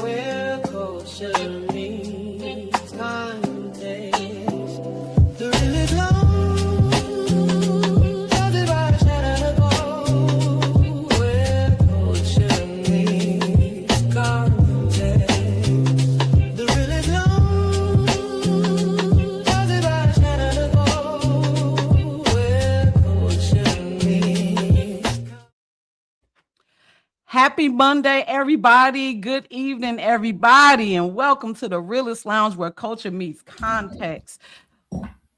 where culture meets context. The real is long, judged by the shadow where culture meets context. The real is long, judged by the shadow where culture meets. Happy Monday, everybody. Good evening, everybody, and welcome to the Realist Lounge where culture meets context.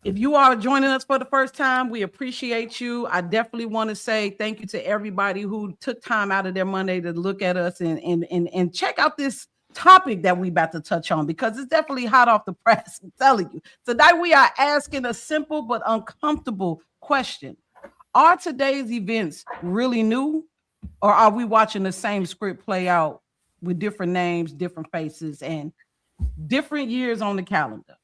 If you are joining us for the first time, we appreciate you. I definitely want to say thank you to everybody who took time out of their Monday to look at us and check out this topic that we about to touch on, because it's definitely hot off the press. I'm telling you. Tonight we are asking a simple but uncomfortable question. Are today's events really new? Or are we watching the same script play out with different names, different faces, and different years on the calendar?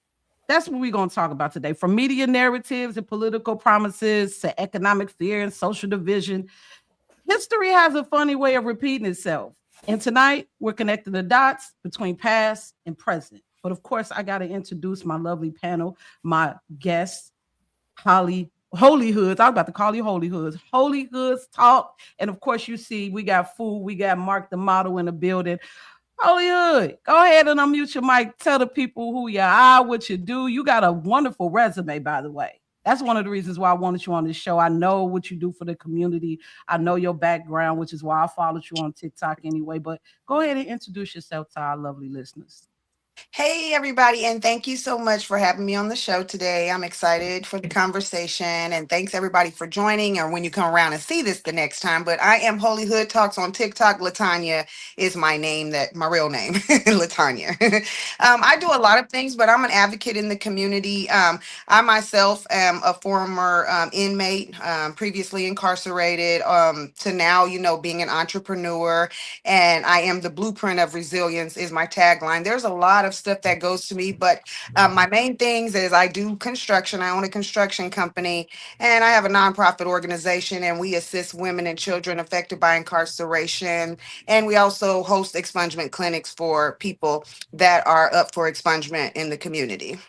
That's what we're going to talk about today. From media narratives and political promises to economic fear and social division, history has a funny way of repeating itself. And tonight, we're connecting the dots between past and present. But of course, I got to introduce my lovely panel, my guests, Holy Hoods. I was about to call you Holy Hoods. Holy Hoods talk. And of course, you see, we got Food. We got Mark the model in the building. Holy Hood, go ahead and unmute your mic. Tell the people who you are, what you do. You got a wonderful resume, by the way. That's one of the reasons why I wanted you on this show. I know what you do for the community. I know your background, which is why I followed you on TikTok anyway. But go ahead and introduce yourself to our lovely listeners. Hey, everybody, and thank you so much for having me on the show today. I'm excited for the conversation, and thanks everybody for joining, or when you come around and see this the next time. But I am Holy Hood Talks on TikTok. Latanya is my name, my real name, Latanya. I do a lot of things, but I'm an advocate in the community. I myself am a former inmate, previously incarcerated, to now, being an entrepreneur, and I am the blueprint of resilience is my tagline. There's a lot of stuff that goes to me, but my main things is I do construction. I own a construction company, and I have a nonprofit organization, and we assist women and children affected by incarceration. And we also host expungement clinics for people that are up for expungement in the community.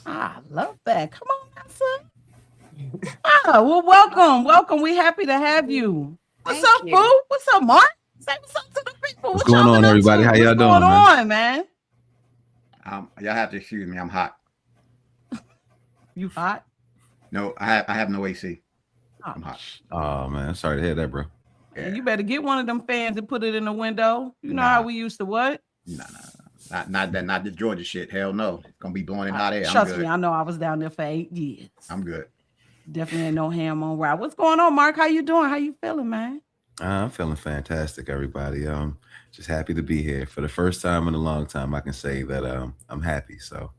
I love that. Come on, Nessa. Well, welcome. We happy to have you. What's up, Food? What's up, Mark? Say what's up to the people. What's going on, everybody? How y'all doing? What's going on, man? Y'all have to excuse me. I'm hot. You hot? No, I have no AC. Oh. I'm hot. Oh man, sorry to hear that, bro. Yeah. You better get one of them fans and put it in the window. You know how we used to what? Nah. Not the Georgia shit. Hell no. It's gonna be blowing in hot air. Trust me, I know I was down there for 8 years. I'm good. Definitely ain't no ham on ride. What's going on, Mark? How you doing? How you feeling, man? I'm feeling fantastic, everybody. Just happy to be here for the first time in a long time. I can say that I'm happy. So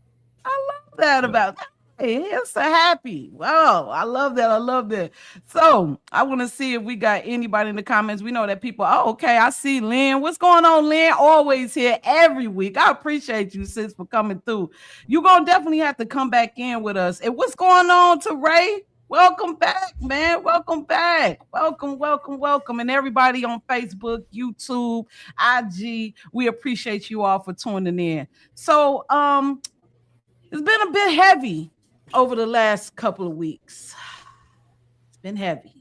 I love that about that. Hey, it's so happy. Wow, I love that. So I want to see if we got anybody in the comments. We know that people. Oh, okay. I see Lynn. What's going on, Lynn? Always here every week. I appreciate you, sis, for coming through. You're gonna definitely have to come back in with us. And what's going on to Ray? Welcome back, man. Welcome back. Welcome. And everybody on Facebook, YouTube, IG, we appreciate you all for tuning in. So it's been a bit heavy over the last couple of weeks. It's been heavy.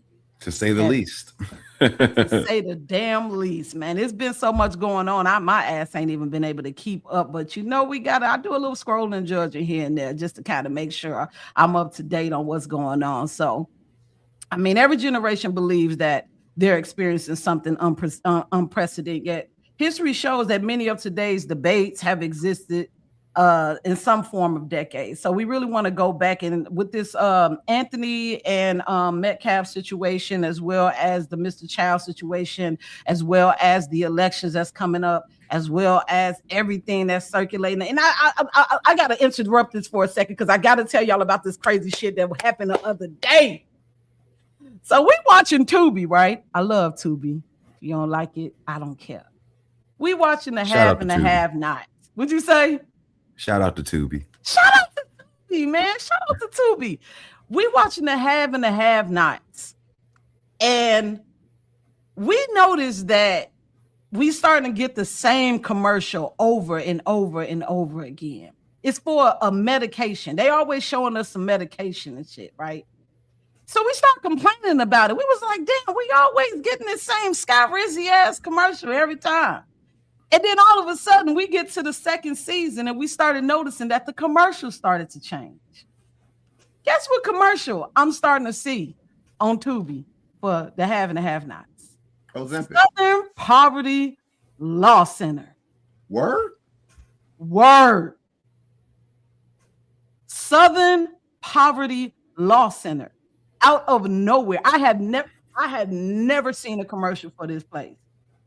To say the least. To say the damn least, man. It's been so much going on. My ass ain't even been able to keep up. But I do a little scrolling judging here and there just to kind of make sure I'm up to date on what's going on. So, I mean, every generation believes that they're experiencing something unprecedented. Yet history shows that many of today's debates have existed in some form of decades. So we really want to go back and with this Anthony and Metcalf situation, as well as the Mr. Child situation, as well as the elections that's coming up, as well as everything that's circulating. And I got to interrupt this for a second because I got to tell y'all about this crazy shit that happened the other day. So we watching Tubi, right? I love Tubi. If you don't like it, I don't care. We watching the have and the have nots. What'd you say? Shout out to Tubi. Shout out to Tubi, man. Shout out to Tubi. We watching the have and the have nots. And we noticed that we starting to get the same commercial over and over and over again. It's for a medication. They always showing us some medication and shit, right? So we start complaining about it. We was like, damn, we always getting the same Scott Rizzy ass commercial every time. And then all of a sudden we get to the second season and we started noticing that the commercial started to change. Guess what commercial I'm starting to see on Tubi for the have and the have-nots? Ozempic. Southern Poverty Law Center. Word? Word. Southern Poverty Law Center. Out of nowhere. I had never seen a commercial for this place.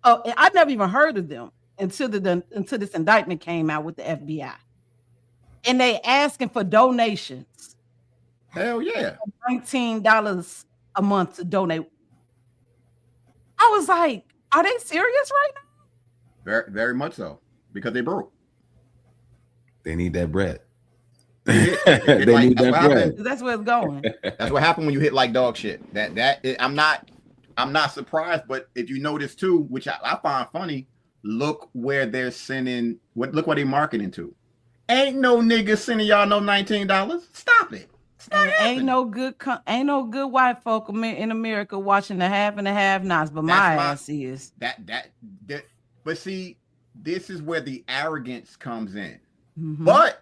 Oh, and I never even heard of them until this indictment came out with the FBI. And they asking for donations. Hell yeah. $19 a month to donate. I was like, are they serious right now? Very, very much so. Because they broke. They need that bread. They They need that bread. That's where it's going. That's what happened when you hit like dog shit. I'm not surprised, but if you notice too, which I find funny, look where they're sending. Look what they marketing to. Ain't no nigga sending y'all no $19. Stop it. Ain't no good white folk in America watching the have and the have-nots, but my ass is. That. But see, this is where the arrogance comes in. Mm-hmm. But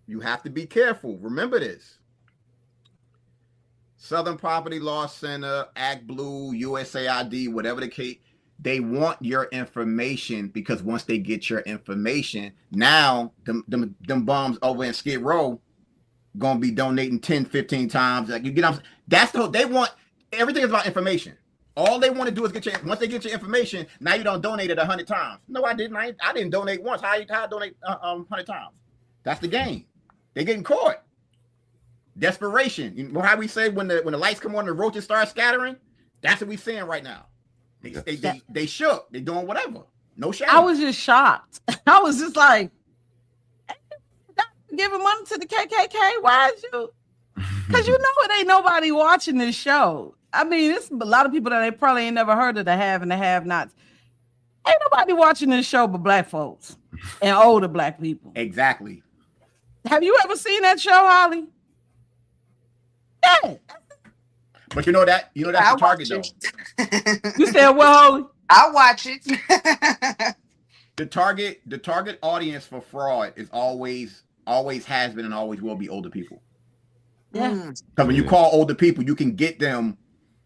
you have to be careful. Remember this. Southern Poverty Law Center, Act Blue, USAID, whatever the case, they want your information because once they get your information, now them bums over in Skid Row gonna be donating 10, 15 times. Like you get, that's the whole, they want, everything is about information. All they want to do is get your, once they get your information, now you don't donate it 100 times. No, I didn't. I didn't donate once. How I donate 100 times? That's the game. They getting caught. Desperation. You know how we say when the lights come on, the roaches start scattering? That's what we seeing right now. They shook. They doing whatever. No shame. I was just shocked. I was just like, giving money to the KKK? Why is you? Because you know it ain't nobody watching this show. I mean, it's a lot of people that they probably ain't never heard of the have and the have-nots. Ain't nobody watching this show but black folks and older black people. Exactly. Have you ever seen that show, Holly? Yeah. But you know that's the target though. You said, well, Holly? I'll watch it. The target audience for fraud is always has been and always will be older people. Yeah. Because when you call older people, you can get them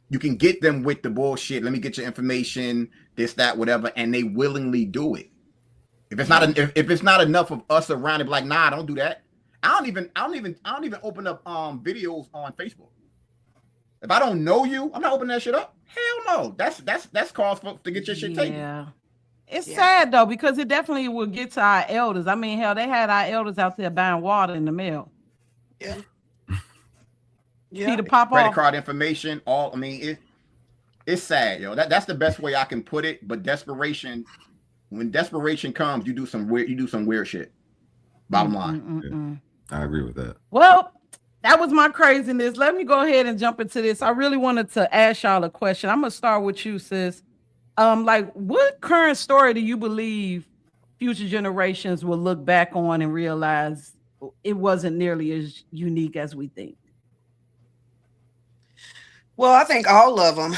with the bullshit. Let me get your information, this, that, whatever, and they willingly do it. If it's not enough of us around it, like, nah, don't do that. I don't even open up videos on Facebook. If I don't know you, I'm not opening that shit up. Hell no. That's cause for to get your shit taken. Yeah. It's sad though, because it definitely will get to our elders. I mean, hell, they had our elders out there buying water in the mail. Yeah. See the pop Credit off. card information, it's sad, yo. That's the best way I can put it. But when desperation comes, you do some weird shit. Bottom line. I agree with that. Well, that was my craziness. Let me go ahead and jump into this. I really wanted to ask y'all a question. I'm gonna start with you, sis. Like, what current story do you believe future generations will look back on and realize it wasn't nearly as unique as we think? Well, I think all of them,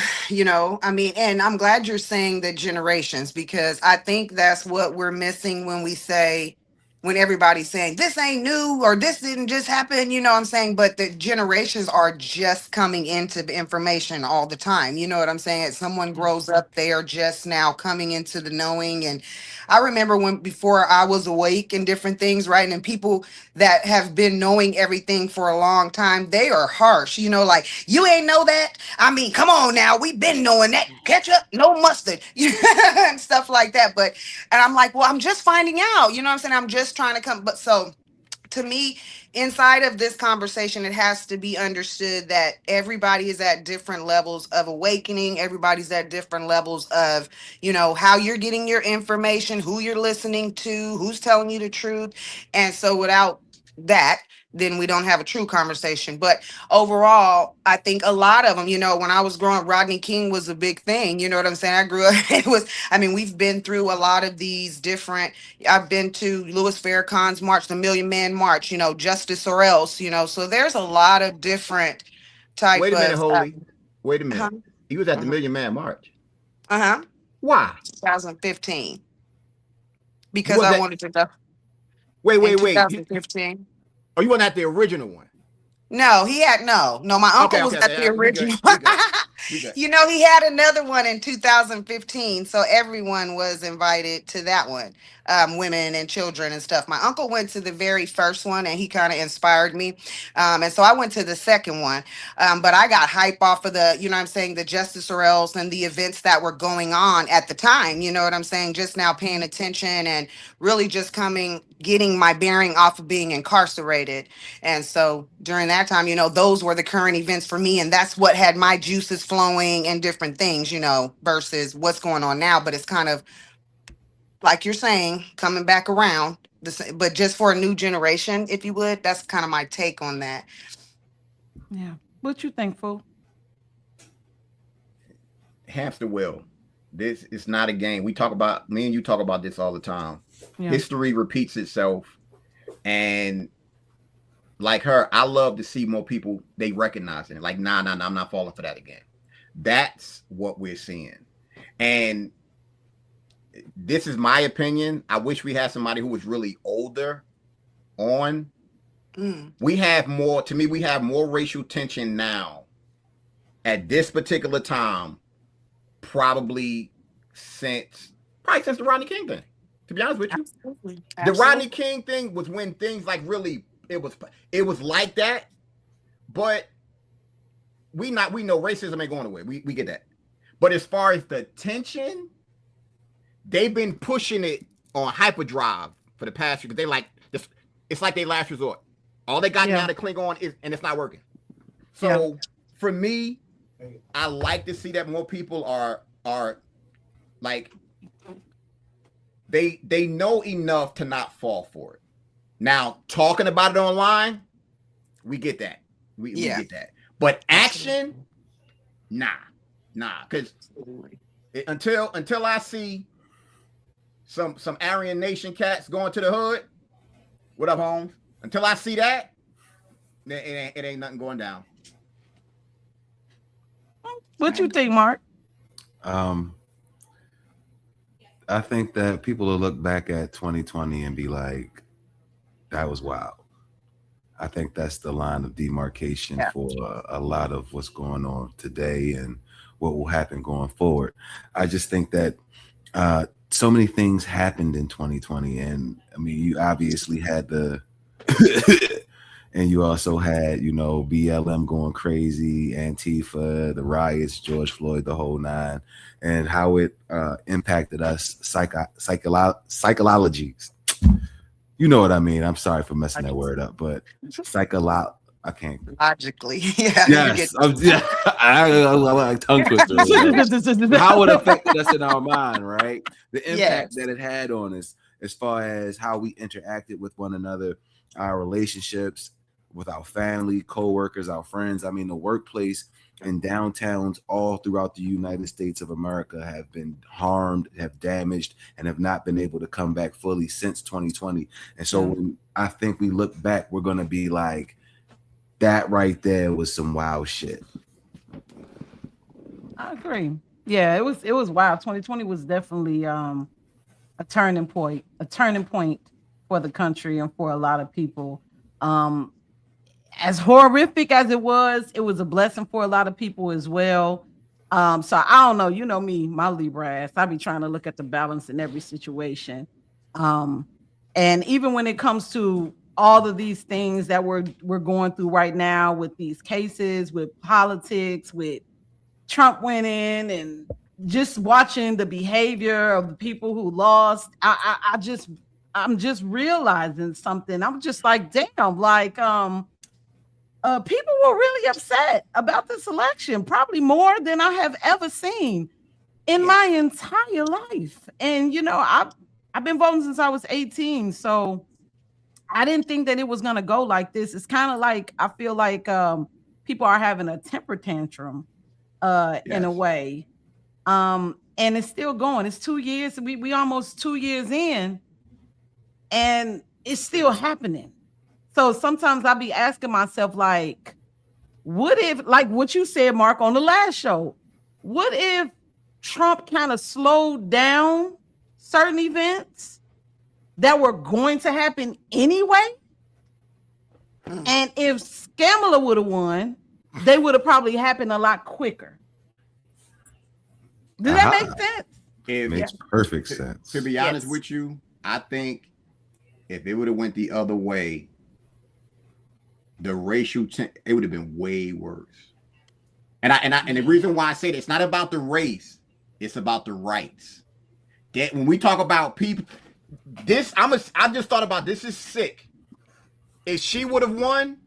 I mean, and I'm glad you're saying the generations, because I think that's what we're missing when everybody's saying this ain't new or this didn't just happen, you know what I'm saying? But the generations are just coming into the information all the time. You know what I'm saying? As someone grows up, they are just now coming into the knowing. And I remember before I was awake and different things, right? And people that have been knowing everything for a long time, they are harsh, like, you ain't know that. I mean, come on now, we've been knowing that. Ketchup, no mustard, and stuff like that. And I'm like, well, I'm just finding out, you know what I'm saying? I'm just trying to come. But so to me, inside of this conversation, it has to be understood that everybody is at different levels of awakening. Everybody's at different levels of, how you're getting your information, who you're listening to, who's telling you the truth. And so without that, then we don't have a true conversation. But overall, I think a lot of them, when I was growing up, Rodney King was a big thing. You know what I'm saying? I grew up, we've been through a lot of these different, I've been to Louis Farrakhan's march, the Million Man March, Justice or Else, so there's a lot of different type Wait a minute, of, Holy. Wait a uh-huh, minute. He was at the uh-huh, Million Man March. uh-huh, Why? 2015, You because was I at wanted to go wait, in wait, wait. 2015. Oh, you weren't at the original one. No, he had no. My Okay, uncle was okay, at okay. the We good. original. We good. We good. He had another one in 2015, so everyone was invited to that one, women and children and stuff. My uncle went to the very first one, and he kind of inspired me, and so I went to the second one. But I got hype off of the, you know what I'm saying, the Justice or Else and the events that were going on at the time. You know what I'm saying? Just now paying attention and really just getting my bearing off of being incarcerated. And so during that time, those were the current events for me. And that's what had my juices flowing and different things, versus what's going on now. But it's kind of like you're saying, coming back around, but just for a new generation, if you would. That's kind of my take on that. Yeah. What you think, fool? Hamster wheel. This is not a game. Me and you talk about this all the time. Yeah. History repeats itself. And like her, I love to see more people, they recognize it. Like, nah, I'm not falling for that again. That's what we're seeing. And this is my opinion. I wish we had somebody who was really older on. We have more racial tension now at this particular time, probably since the Rodney King thing. To be honest with you, Absolutely. the Rodney King thing was when things like really it was like that. But we know racism ain't going away. We get that. But as far as the tension, they've been pushing it on hyperdrive for the past year because they like this. It's like their last resort. All they got now to cling on is, and it's not working. So for me, I like to see that more people are like they know enough to not fall for it. Now talking about it online, we get that. We get that. But action, nah, because until I see some Aryan Nation cats going to the hood, what up, Holmes? Until I see that, it ain't nothing going down. What you think, Mark? I think that people will look back at 2020 and be like, that was wild. I think that's the line of demarcation for a lot of what's going on today and what will happen going forward. I just think that so many things happened in 2020. And I mean, you obviously had the, and you also had, BLM going crazy, Antifa, the riots, George Floyd, the whole nine, and how it impacted us psychologies. You know what I mean? I'm sorry for messing that word up, but I can't. Logically, yeah. Yes, I like tongue twister. How it affected us in our mind, right? The impact that it had on us, as far as how we interacted with one another, our relationships with our family, co-workers, our friends. I mean, the workplace and downtowns all throughout the United States of America have been harmed, have damaged, and have not been able to come back fully since 2020. And so when I think we look back, we're going to be like, that right there was some wild shit. I agree. Yeah, it was wild. 2020 was definitely a turning point for the country and for a lot of people. As horrific as it was a blessing for a lot of people as well. So I don't know, me, my Libra ass, I be trying to look at the balance in every situation. And even when it comes to all of these things that we're going through right now with these cases, with politics, with Trump winning, and just watching the behavior of the people who lost, I'm just realizing something. I'm just like, damn, like people were really upset about this election, probably more than I have ever seen in my entire life. And I've been voting since I was 18, so I didn't think that it was gonna go like this. It's kind of like I feel like people are having a temper tantrum in a Yes. way. And it's still going. It's 2 years. We almost 2 years in, and it's still happening. So sometimes I'll be asking myself, like, what if, like what you said, Mark, on the last show, what if Trump kind of slowed down certain events that were going to happen anyway? And if Scamala would have won, they would have probably happened a lot quicker. Does that make sense? If, Makes perfect sense. to be honest Yes. with you, I think if it would have went the other way, the it would have been way worse. And the reason why I say that, it's not about the race, it's about the rights. That when we talk about people, I just thought about this is sick. If she would have won,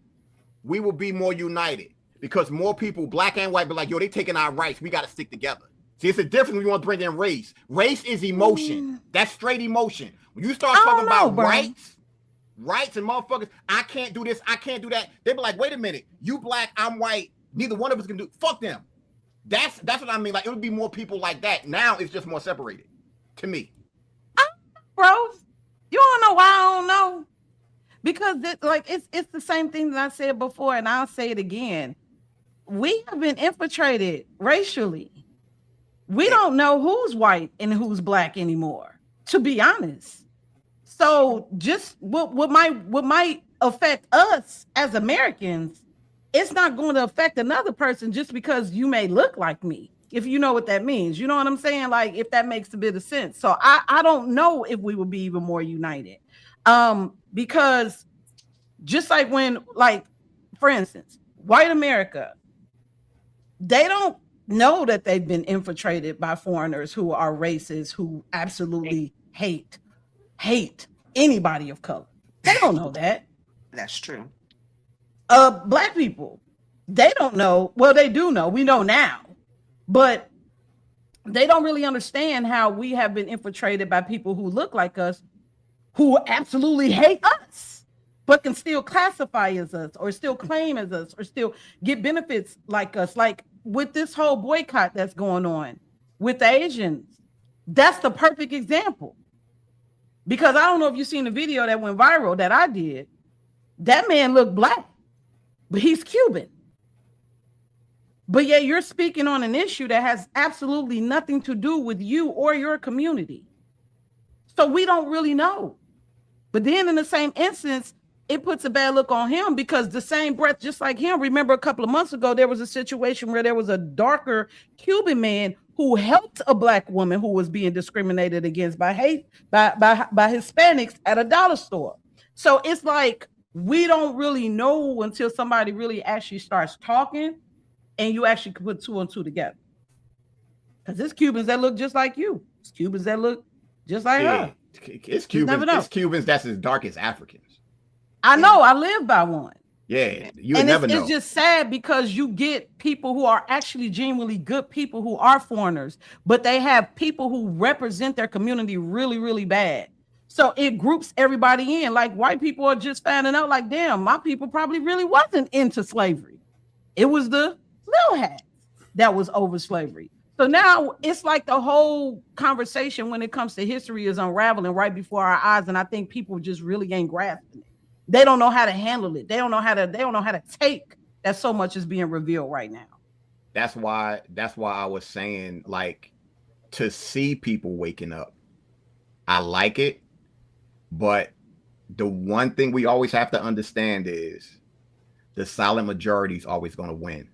we would be more united because more people, black and white, be like, yo, they taking our rights. We got to stick together. See, it's a difference when you want to bring in race. Race is emotion. That's straight emotion. When you start talking about rights and motherfuckers, I can't do this, I can't do that. They be like, wait a minute, you black, I'm white, neither one of us can do. Fuck them. That's what I mean. Like, it would be more people like that. Now it's just more separated to me. Bro, you don't know why I don't know. Because it's the same thing that I said before, and I'll say it again. We have been infiltrated racially. We don't know who's white and who's black anymore, to be honest. So just what might affect us as Americans, it's not going to affect another person just because you may look like me, if you know what that means. You know what I'm saying? Like, if that makes a bit of sense. So I don't know if we would be even more united. Because just like when, like, for instance, white America, they don't know that they've been infiltrated by foreigners who are racist, who absolutely hate anybody of color. They don't know that. That's true. Black people, they don't know. Well, they do know. We know now, but they don't really understand how we have been infiltrated by people who look like us, who absolutely hate us, but can still classify as us, or still claim as us, or still get benefits like us. Like with this whole boycott that's going on with the Asians, that's the perfect example. Because I don't know if you've seen the video that went viral that I did. That man looked black, but he's Cuban. But yet you're speaking on an issue that has absolutely nothing to do with you or your community. So we don't really know. But then in the same instance, it puts a bad look on him, because the same breath, just like him, remember a couple of months ago, there was a situation where there was a darker Cuban man who helped a black woman who was being discriminated against by Hispanics at a dollar store. So it's like, we don't really know until somebody really actually starts talking and you actually can put two and two together. Because there's Cubans that look just like you. It's Cubans that look just like her. It's Cubans. It's Cubans that's as dark as Africans. I know. I live by one. Yeah, you and never know. It's just sad because you get people who are actually genuinely good people who are foreigners, but they have people who represent their community really, really bad. So it groups everybody in. Like, white people are just finding out, like, damn, my people probably really wasn't into slavery. It was the little hats that was over slavery. So now it's like the whole conversation when it comes to history is unraveling right before our eyes. And I think people just really ain't grasping it. They don't know how to handle it. They don't know how to take that so much is being revealed right now. That's why I was saying, like, to see people waking up, I like it. But the one thing we always have to understand is the silent majority is always going to win.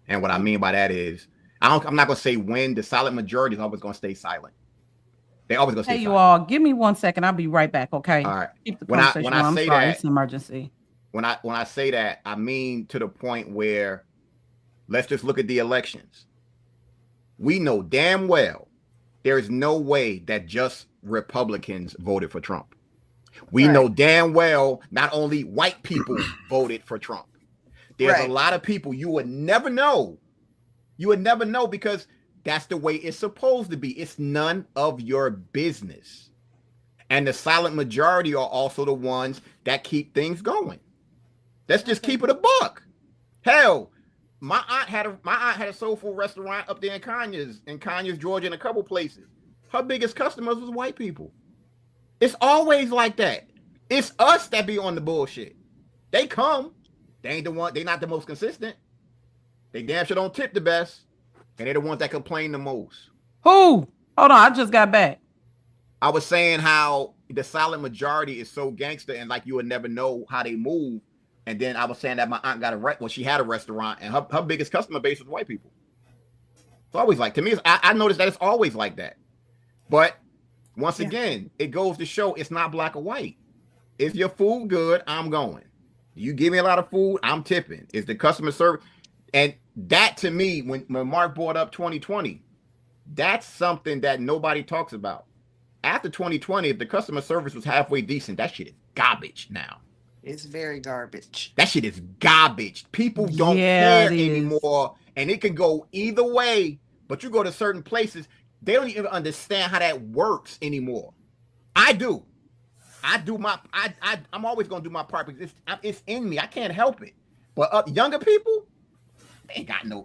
And what I mean by that is, I'm not going to say win. The silent majority is always going to stay silent. They always going to stay silent. Hey, you all, give me 1 second. I'll be right back, okay? All right. Keep the When conversation I on. say I'm sorry, that, it's an emergency. When I say that, I mean to the point where, let's just look at the elections. We know damn well there is no way that just Republicans voted for Trump. We know damn well not only white people voted for Trump. There's a lot of people you would never know. You would never know, because that's the way it's supposed to be. It's none of your business. And the silent majority are also the ones that keep things going. Let's just keep it a buck. Hell, my aunt had a soul food restaurant up there in Conyers, Georgia, and a couple places. Her biggest customers was white people. It's always like that. It's us that be on the bullshit. They come. They ain't the one. They not the most consistent. They damn sure don't tip the best. And they're the ones that complain the most. Who? Hold on, I just got back. I was saying how the silent majority is so gangster and like you would never know how they move. And then I was saying that my aunt she had a restaurant and her biggest customer base was white people. It's always like, to me, I noticed that it's always like that. But once again, it goes to show it's not black or white. Is your food good? I'm going. You give me a lot of food, I'm tipping. Is the customer service? And that to me, when Mark brought up 2020, that's something that nobody talks about. After 2020, if the customer service was halfway decent, that shit is garbage now. It's very garbage. That shit is garbage. People don't care anymore. And it can go either way. But you go to certain places, they don't even understand how that works anymore. I do. I'm always gonna do my part because it's in me. I can't help it. But younger people, they ain't got no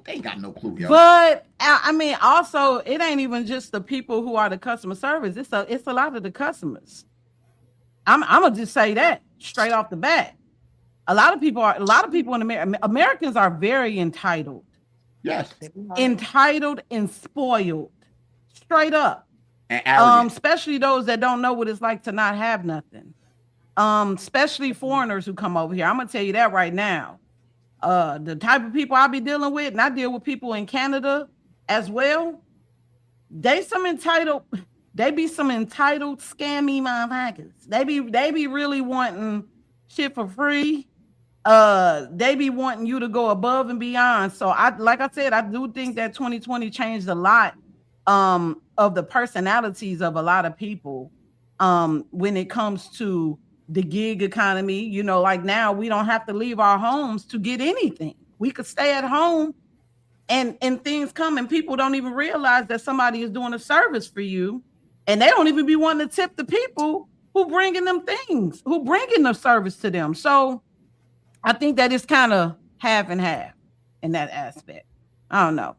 clue, yo. But I mean, also, it ain't even just the people who are the customer service. It's a lot of the customers. I'm gonna just say that straight off the bat. A lot of people in America, Americans are very entitled. Yes. Entitled and spoiled. Straight up. And especially those that don't know what it's like to not have nothing. Especially foreigners who come over here. I'm gonna tell you that right now. The type of people I be dealing with, and I deal with people in Canada as well. They be some entitled scammy motherfuckers. They be really wanting shit for free. They be wanting you to go above and beyond. So like I said, I do think that 2020 changed a lot of the personalities of a lot of people when it comes to the gig economy. You know, like now we don't have to leave our homes to get anything. We could stay at home and things come, and people don't even realize that somebody is doing a service for you, and they don't even be wanting to tip the people who bringing them things, who bringing the service to them. So I think that it's kind of half and half in that aspect. I don't know,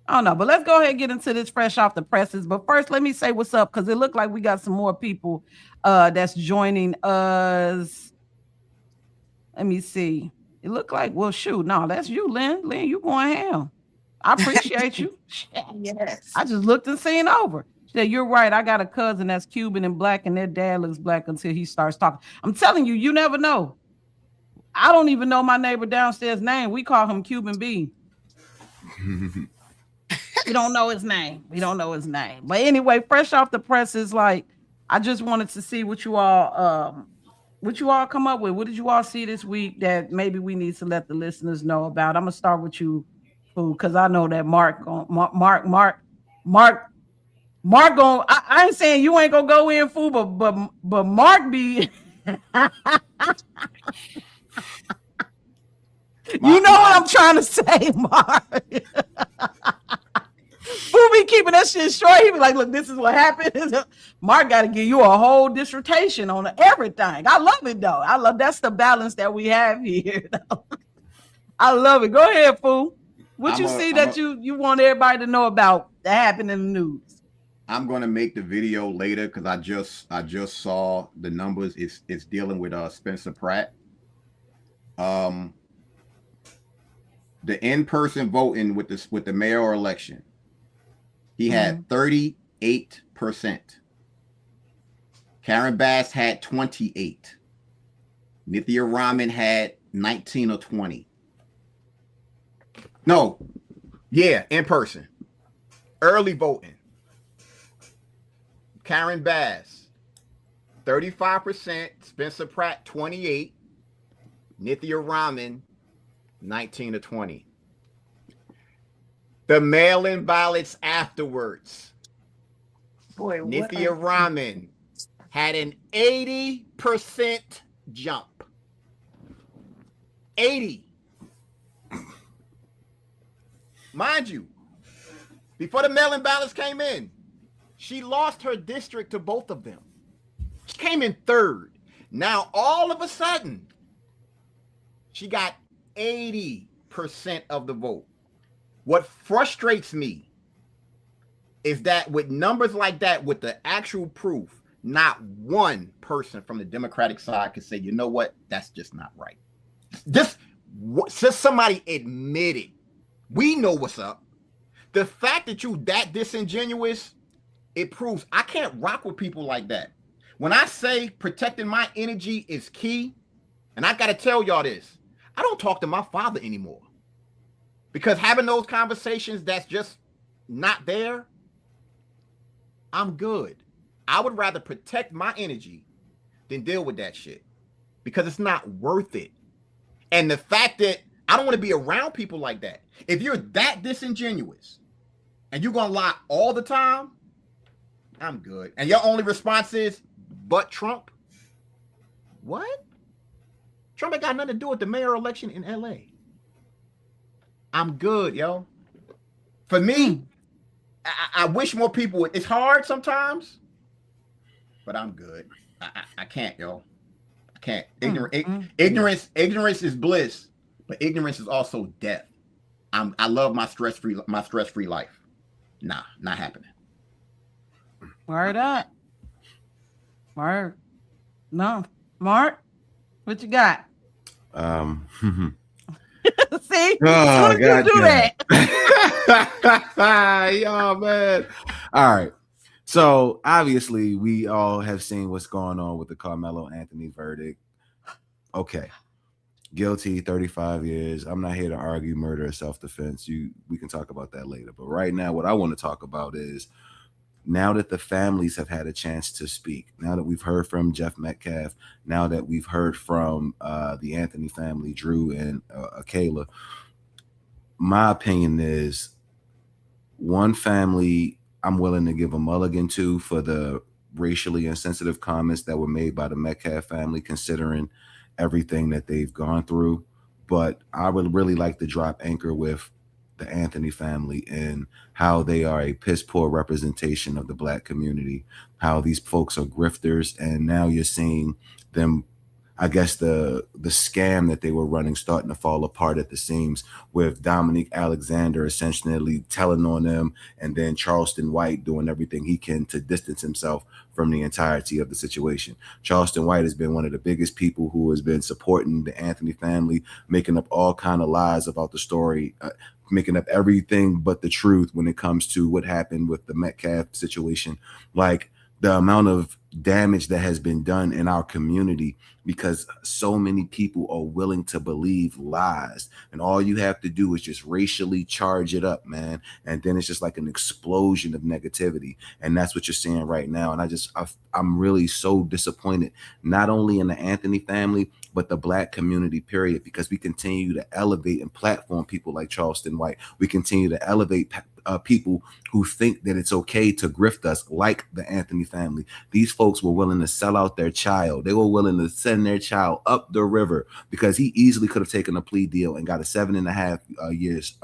but let's go ahead and get into this fresh off the presses. But first, let me say what's up, because it looked like we got some more people that's joining us. Let me see. It looked like, well, shoot, no, that's you, Lynn. Lynn, you going ham. I appreciate you. Yes. I just looked and seen over. She said, you're right. I got a cousin that's Cuban and black, and their dad looks black until he starts talking. I'm telling you, you never know. I don't even know my neighbor downstairs' name. We call him Cuban B. We don't know his name. But anyway, fresh off the press is like, I just wanted to see what you all come up with. What did you all see this week that maybe we need to let the listeners know about? I'm gonna start with you, because I know that Mark. I ain't saying you ain't gonna go in, fool, but Mark be. You know what I'm trying to say, Mark. Who be keeping that shit short? He be like, look, this is what happened. Mark got to give you a whole dissertation on everything. I love it, though. That's the balance that we have here. I love it. Go ahead, fool. What you see that you want everybody to know about that happened in the news? I'm gonna make the video later because I just saw the numbers. It's dealing with Spencer Pratt. The in-person voting with the mayoral election, he had 38%. Karen Bass had 28. Nithya Raman had 19 or 20. No, yeah, in person. Early voting. Karen Bass, 35%. Spencer Pratt, 28. Nithya Raman, 19 to 20. The mail-in ballots afterwards. Boy, Nithya Raman had an 80% jump. 80. Mind you, before the mail-in ballots came in, she lost her district to both of them. She came in third. Now all of a sudden, she got 80% of the vote. What frustrates me is that with numbers like that, with the actual proof, not one person from the Democratic side could say, you know what, that's just not right. Just somebody admitted, we know what's up. The fact that you that disingenuous, it proves I can't rock with people like that. When I say protecting my energy is key, and I got to tell y'all this, I don't talk to my father anymore. Because having those conversations that's just not there, I'm good. I would rather protect my energy than deal with that shit because it's not worth it. And the fact that I don't want to be around people like that. If you're that disingenuous and you're going to lie all the time, I'm good. And your only response is, but Trump? What? Trump ain't got nothing to do with the mayor election in LA. I'm good, yo. For me, I wish more people would. It's hard sometimes, but I'm good. I can't, yo. I can't. Ignorance is bliss, but ignorance is also death. I love my stress-free life. Nah, not happening. Word up. Word. No. Mark, what you got? See? Oh, As soon as you do that. Yo, man. All right. So obviously we all have seen what's going on with the Carmelo Anthony verdict. Okay. Guilty, 35 years. I'm not here to argue murder or self-defense. We can talk about that later. But right now, what I want to talk about is now that the families have had a chance to speak, now that we've heard from Jeff Metcalf, now that we've heard from the Anthony family, Drew and Kayla, my opinion is one family I'm willing to give a mulligan to for the racially insensitive comments that were made by the Metcalf family, considering everything that they've gone through. But I would really like to drop anchor with the Anthony family and how they are a piss poor representation of the Black community, how these folks are grifters. And now you're seeing them, I guess the scam that they were running starting to fall apart at the seams, with Dominique Alexander essentially telling on them, and then Charleston White doing everything he can to distance himself from the entirety of the situation. Charleston White has been one of the biggest people who has been supporting the Anthony family, making up all kind of lies about the story, making up everything but the truth when it comes to what happened with the Metcalf situation. Like the amount of damage that has been done in our community because so many people are willing to believe lies, and all you have to do is just racially charge it up, man, and then it's just like an explosion of negativity. And that's what you're seeing right now. And I'm really so disappointed, not only in the Anthony family but the Black community period, because we continue to elevate and platform people like Charleston White. We continue to elevate people who think that it's okay to grift us, like the Anthony family. These folks were willing to sell out their child. They were willing to send their child up the river because he easily could have taken a plea deal and got a 7.5 years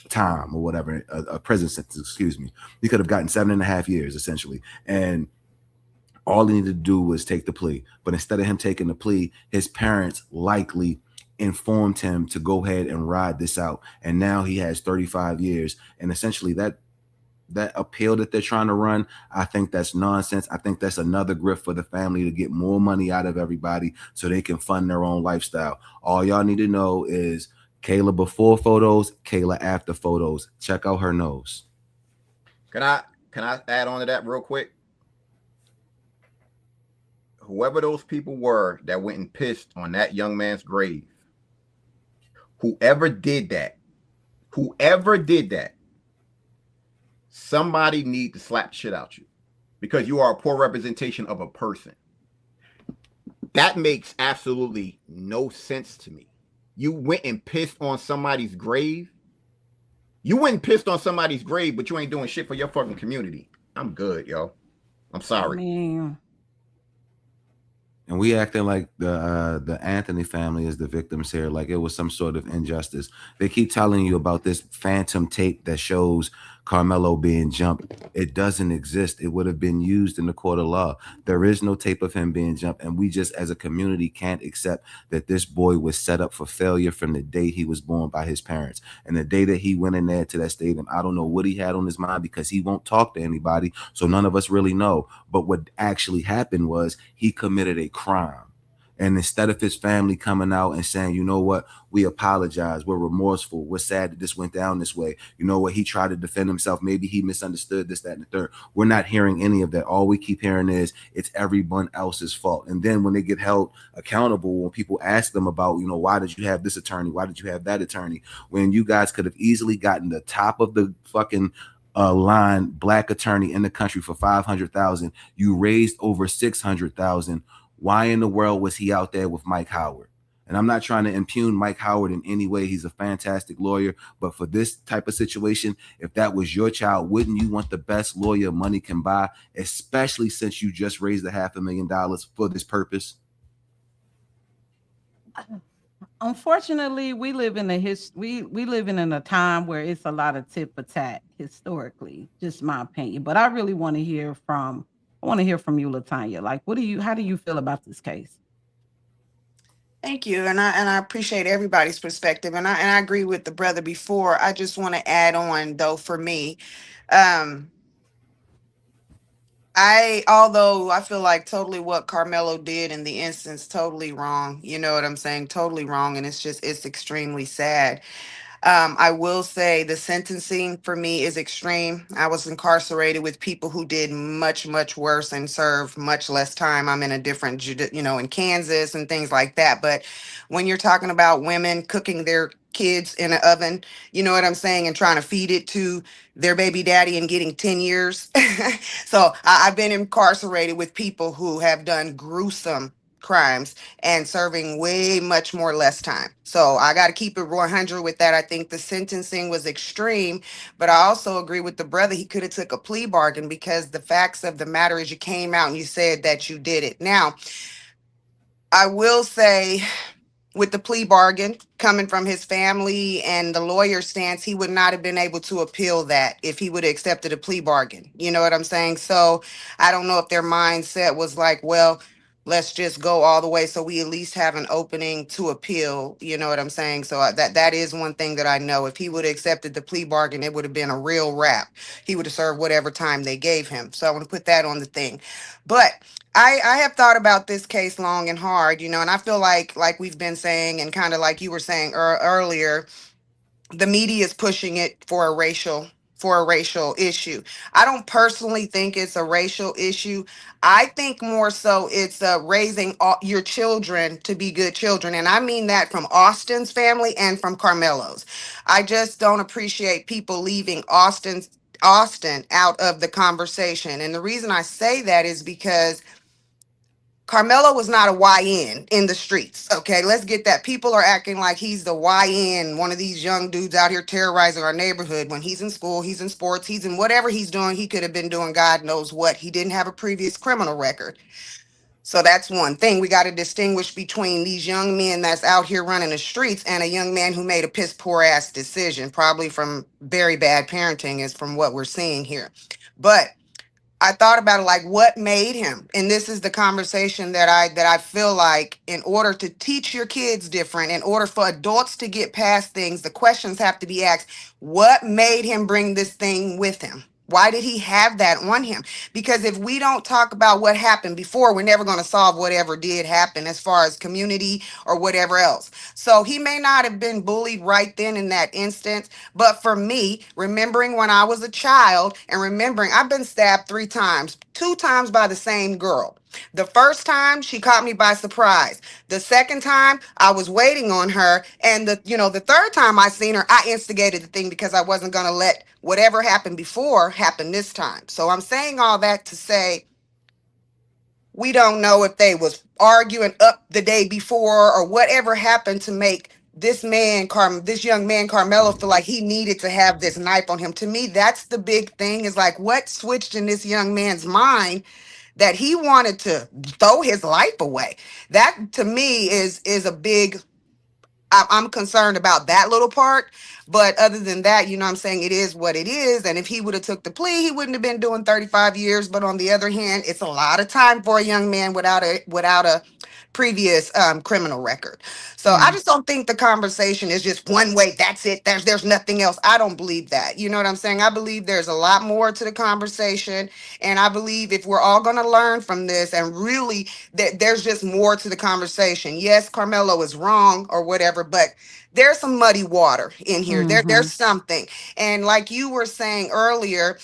time or whatever, a prison sentence, excuse me. He could have gotten 7.5 years essentially. And all he needed to do was take the plea. But instead of him taking the plea, his parents likely informed him to go ahead and ride this out. And now he has 35 years. And essentially that appeal that they're trying to run, I think that's nonsense. I think that's another grift for the family to get more money out of everybody so they can fund their own lifestyle. All y'all need to know is Kayla before photos, Kayla after photos. Check out her nose. Can I add on to that real quick? Whoever those people were that went and pissed on that young man's grave, whoever did that, somebody need to slap shit out you, because you are a poor representation of a person. That makes absolutely no sense to me. You went and pissed on somebody's grave. You went and pissed on somebody's grave, but you ain't doing shit for your fucking community. I'm good, yo. I'm sorry. Man. And we acting like the Anthony family is the victims here, like it was some sort of injustice. They keep telling you about this phantom tape that shows Carmelo being jumped. It doesn't exist. It would have been used in the court of law. There is no tape of him being jumped. And we just, as a community, can't accept that this boy was set up for failure from the day he was born by his parents. And the day that he went in there to that stadium, I don't know what he had on his mind because he won't talk to anybody. So none of us really know. But what actually happened was he committed a crime. And instead of his family coming out and saying, you know what, we apologize, we're remorseful, we're sad that this went down this way. You know what, he tried to defend himself. Maybe he misunderstood this, that, and the third. We're not hearing any of that. All we keep hearing is it's everyone else's fault. And then when they get held accountable, when people ask them about, you know, why did you have this attorney? Why did you have that attorney? When you guys could have easily gotten the top of the fucking line black attorney in the country for $500,000. You raised over $600,000. Why in the world was he out there with Mike Howard? And I'm not trying to impugn Mike Howard in any way. He's a fantastic lawyer. But for this type of situation, if that was your child, wouldn't you want the best lawyer money can buy, especially since you just raised $500,000 for this purpose? Unfortunately, we live in we live in a time where it's a lot of tit for tat historically, just my opinion. But I really want to hear from you, Latanya. Like, how do you feel about this case? Thank you, and I appreciate everybody's perspective, and I agree with the brother before. I just want to add on though, for me, um, although I feel like totally what Carmelo did in the instance totally wrong. You know what I'm saying? Totally wrong, and it's extremely sad. I will say the sentencing for me is extreme. I was incarcerated with people who did much, much worse and served much less time. I'm in a different, in Kansas and things like that. But when you're talking about women cooking their kids in an oven, you know what I'm saying, and trying to feed it to their baby daddy and getting 10 years. So I've been incarcerated with people who have done gruesome crimes and serving way much more less time. So I got to keep it 100 with that. I think the sentencing was extreme, but I also agree with the brother. He could have took a plea bargain because the facts of the matter is you came out and you said that you did it. Now, I will say with the plea bargain coming from his family and the lawyer stance, he would not have been able to appeal that if he would have accepted a plea bargain. You know what I'm saying? So I don't know if their mindset was like, well, let's just go all the way so we at least have an opening to appeal. You know what I'm saying? So that is one thing that I know. If he would have accepted the plea bargain, it would have been a real wrap. He would have served whatever time they gave him. So I want to put that on the thing. But I have thought about this case long and hard, and I feel like we've been saying, and kind of like you were saying earlier, the media is pushing it for a racial issue. I don't personally think it's a racial issue. I think more so it's raising your children to be good children, and I mean that from Austin's family and from Carmelo's. I just don't appreciate people leaving Austin out of the conversation, and the reason I say that is because Carmelo was not a YN in the streets. Okay, let's get that. People are acting like he's the YN, one of these young dudes out here terrorizing our neighborhood. When he's in school, he's in sports, he's in whatever he's doing. He could have been doing God knows what. He didn't have a previous criminal record. So that's one thing. We got to distinguish between these young men that's out here running the streets and a young man who made a piss poor ass decision, probably from very bad parenting, is from what we're seeing here. But I thought about it, like what made him, and this is the conversation that I feel like in order to teach your kids different, in order for adults to get past things, the questions have to be asked. What made him bring this thing with him? Why did he have that on him? Because if we don't talk about what happened before, we're never going to solve whatever did happen as far as community or whatever else. So he may not have been bullied right then in that instance. But for me, remembering when I was a child and remembering I've been stabbed 3 times, 2 times by the same girl. The first time she caught me by surprise. The second time I was waiting on her. And the third time I seen her, I instigated the thing because I wasn't going to let whatever happened before happen this time. So I'm saying all that to say we don't know if they was arguing up the day before or whatever happened to make this young man Carmelo feel like he needed to have this knife on him. To me, that's the big thing, is like what switched in this young man's mind that he wanted to throw his life away. That to me is a big, I'm concerned about that little part. But other than that, you know what I'm saying, it is what it is. And if he would have took the plea, he wouldn't have been doing 35 years. But on the other hand, it's a lot of time for a young man without a previous criminal record. So I Yeah. just don't think the conversation is just one way. That's it. There's nothing else. I don't believe that. You know what I'm saying? I believe there's a lot more to the conversation. And I believe if we're all going to learn from this and really that there's just more to the conversation. Yes, Carmelo is wrong or whatever, but there's some muddy water in here. Mm-hmm. There's something. And like you were saying earlier,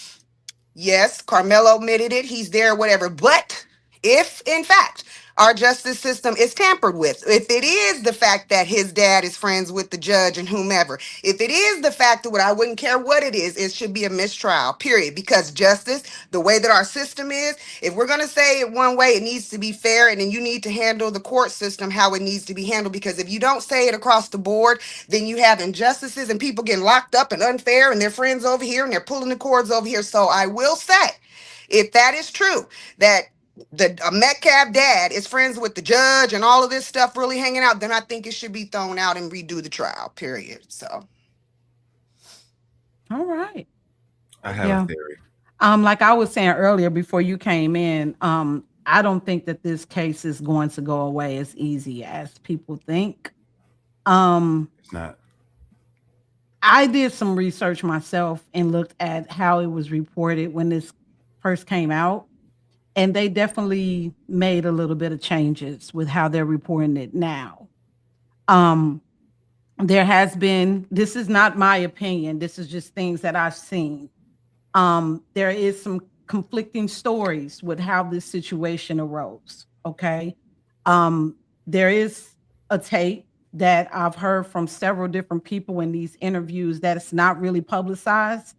yes, Carmelo admitted it. He's there, whatever. But if, in fact, our justice system is tampered with, if it is the fact that his dad is friends with the judge and whomever, if it is the fact that what I wouldn't care what it should be a mistrial, period. Because justice, the way that our system is, if we're going to say it one way, it needs to be fair. And then you need to handle the court system how it needs to be handled. Because if you don't say it across the board, then you have injustices and people getting locked up and unfair and their friends over here and they're pulling the cords over here. So I will say, if that is true, that the Metcalf dad is friends with the judge and all of this stuff really hanging out, then I think it should be thrown out and redo the trial, period. So All right. I have Yeah. a theory. Like I was saying earlier before you came in, I don't think that this case is going to go away as easy as people think. It's not. I did some research myself and looked at how it was reported when this first came out. And they definitely made a little bit of changes with how they're reporting it now. Um, there has been, this is not my opinion, this is just things that I've seen. There is some conflicting stories with how this situation arose. Okay. There is a tape that I've heard from several different people in these interviews that it's not really publicized,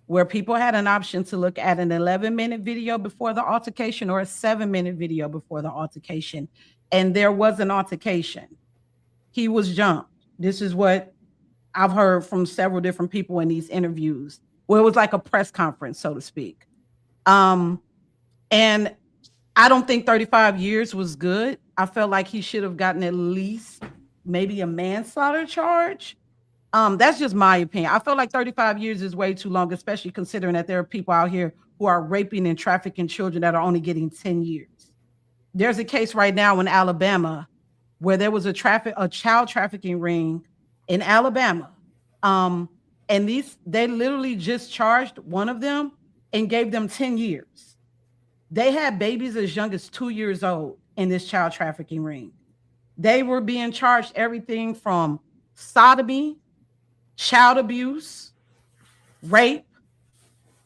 where people had an option to look at an 11-minute video before the altercation or a 7-minute video before the altercation. And there was an altercation. He was jumped. This is what I've heard from several different people in these interviews, where it was like a press conference, so to speak. And I don't think 35 years was good. I felt like he should have gotten at least maybe a manslaughter charge. That's just my opinion. I feel like 35 years is way too long, especially considering that there are people out here who are raping and trafficking children that are only getting 10 years. There's a case right now in Alabama where there was a child trafficking ring in Alabama. And they literally just charged one of them and gave them 10 years. They had babies as young as 2 years old in this child trafficking ring. They were being charged everything from sodomy, child abuse, rape,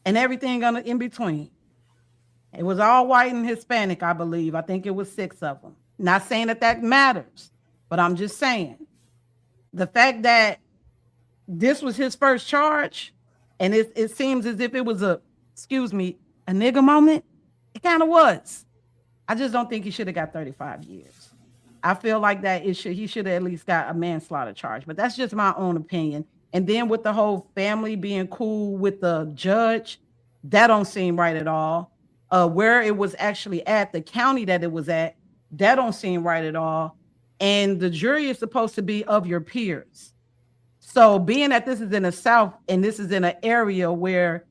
and everything in between. It was all white and Hispanic, I believe. I think it was 6 of them. Not saying that matters, but I'm just saying the fact that this was his first charge, and it seems as if it was a nigga moment. It kind of was. I just don't think he should have got 35 years. I feel like that he should have at least got a manslaughter charge, but that's just my own opinion. And then with the whole family being cool with the judge, that don't seem right at all. Where it was actually at, the county that it was at, that don't seem right at all. And the jury is supposed to be of your peers. So being that this is in the South and this is in an area where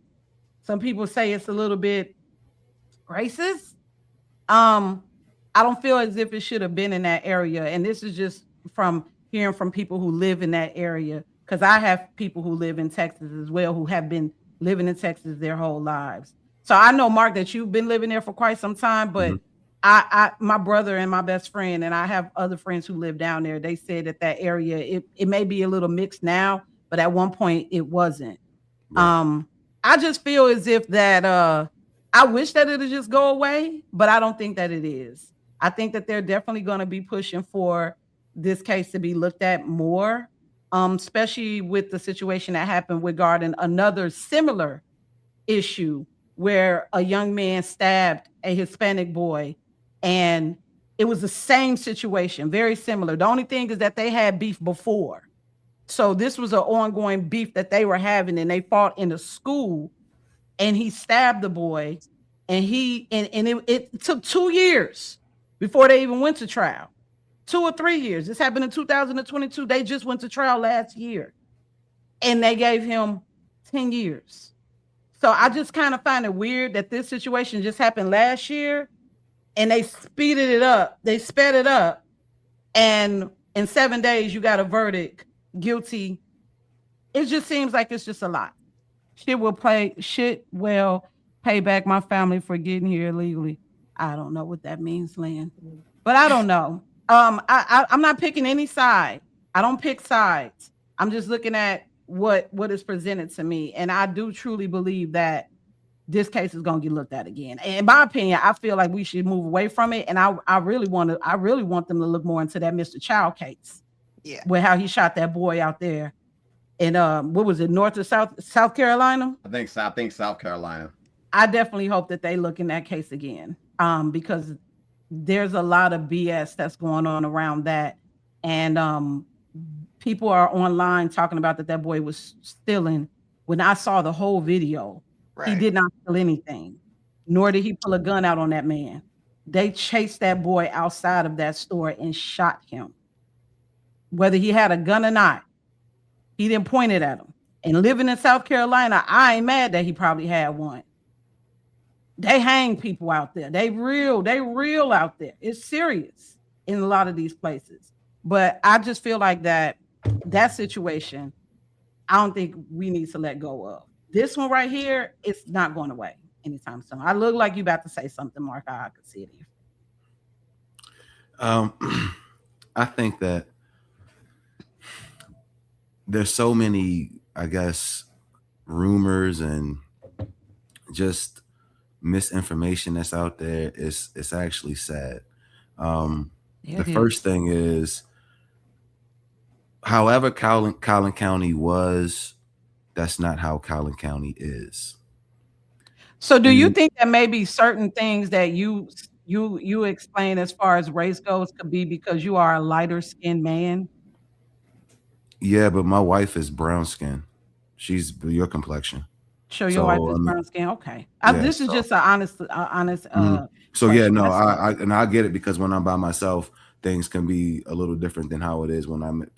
some people say it's a little bit racist, I don't feel as if it should have been in that area. And this is just from hearing from people who live in that area, because I have people who live in Texas as well, who have been living in Texas their whole lives. So I know, Mark, that you've been living there for quite some time, but my brother and my best friend, and I have other friends who live down there, they said that area, it may be a little mixed now, but at one point it wasn't. Right. I just feel as if that I wish that it would just go away, but I don't think that it is. I think that they're definitely going to be pushing for this case to be looked at more, especially with the situation that happened regarding another similar issue where a young man stabbed a Hispanic boy, and it was the same situation, very similar. The only thing is that they had beef before. So this was an ongoing beef that they were having, and they fought in the school, and he stabbed the boy, and it took 2 years before they even went to trial. 2 or 3 years. This happened in 2022. They just went to trial last year and they gave him 10 years. So I just kind of find it weird that this situation just happened last year and they speeded it up. They sped it up. And in 7 days, you got a verdict guilty. It just seems like it's just a lot. Shit will pay back my family for getting here illegally. I don't know what that means, Lynn, but I don't know. I'm not picking any side. I don't pick sides. I'm just looking at what is presented to me, and I do truly believe that this case is going to get looked at again. And in my opinion, I feel like we should move away from it, and I really want them to look more into that Mr. Child case, Yeah. where how he shot that boy out there in what was it, North or South Carolina? I think South Carolina. I definitely hope that they look in that case again, because there's a lot of BS that's going on around that, and people are online talking about that boy was stealing. When I saw the whole video, Right. he did not steal anything, nor did he pull a gun out on that man. They chased that boy outside of that store and shot him. Whether he had a gun or not, he didn't point it at him. And living in South Carolina, I ain't mad that he probably had one. They hang people out there. They real out there. It's serious in a lot of these places. But I just feel like that situation, I don't think we need to let go of. This one right here, it's not going away anytime soon. I look like you about to say something, Mark. I could see it here. I think that there's so many, I guess, rumors and just misinformation that's out there. It's actually sad. The first thing is, however Collin County was, that's not how Collin County is. So do you think that maybe certain things that you explain as far as race goes could be because you are a lighter skinned man? Yeah, but my wife is brown skin. She's your complexion. Show your wife is brown skin. Okay. This is just an honest. So yeah, no, I get it, because when I'm by myself, things can be a little different than how it is when I'm,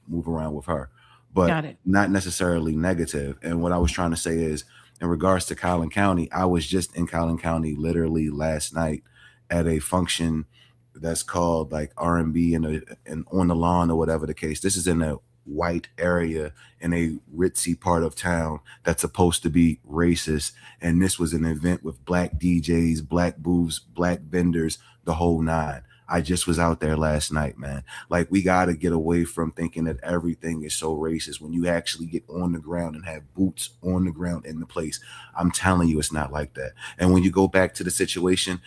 move around with her, but not necessarily negative. And what I was trying to say is, in regards to Collin County, I was just in Collin County literally last night at a function that's called like R&B and on the lawn or whatever the case. This is in a white area in a ritzy part of town that's supposed to be racist. And this was an event with black DJs, black booths, black vendors, the whole nine. I just was out there last night, man. Like, we got to get away from thinking that everything is so racist when you actually get on the ground and have boots on the ground in the place. I'm telling you, it's not like that. And when you go back to the situation,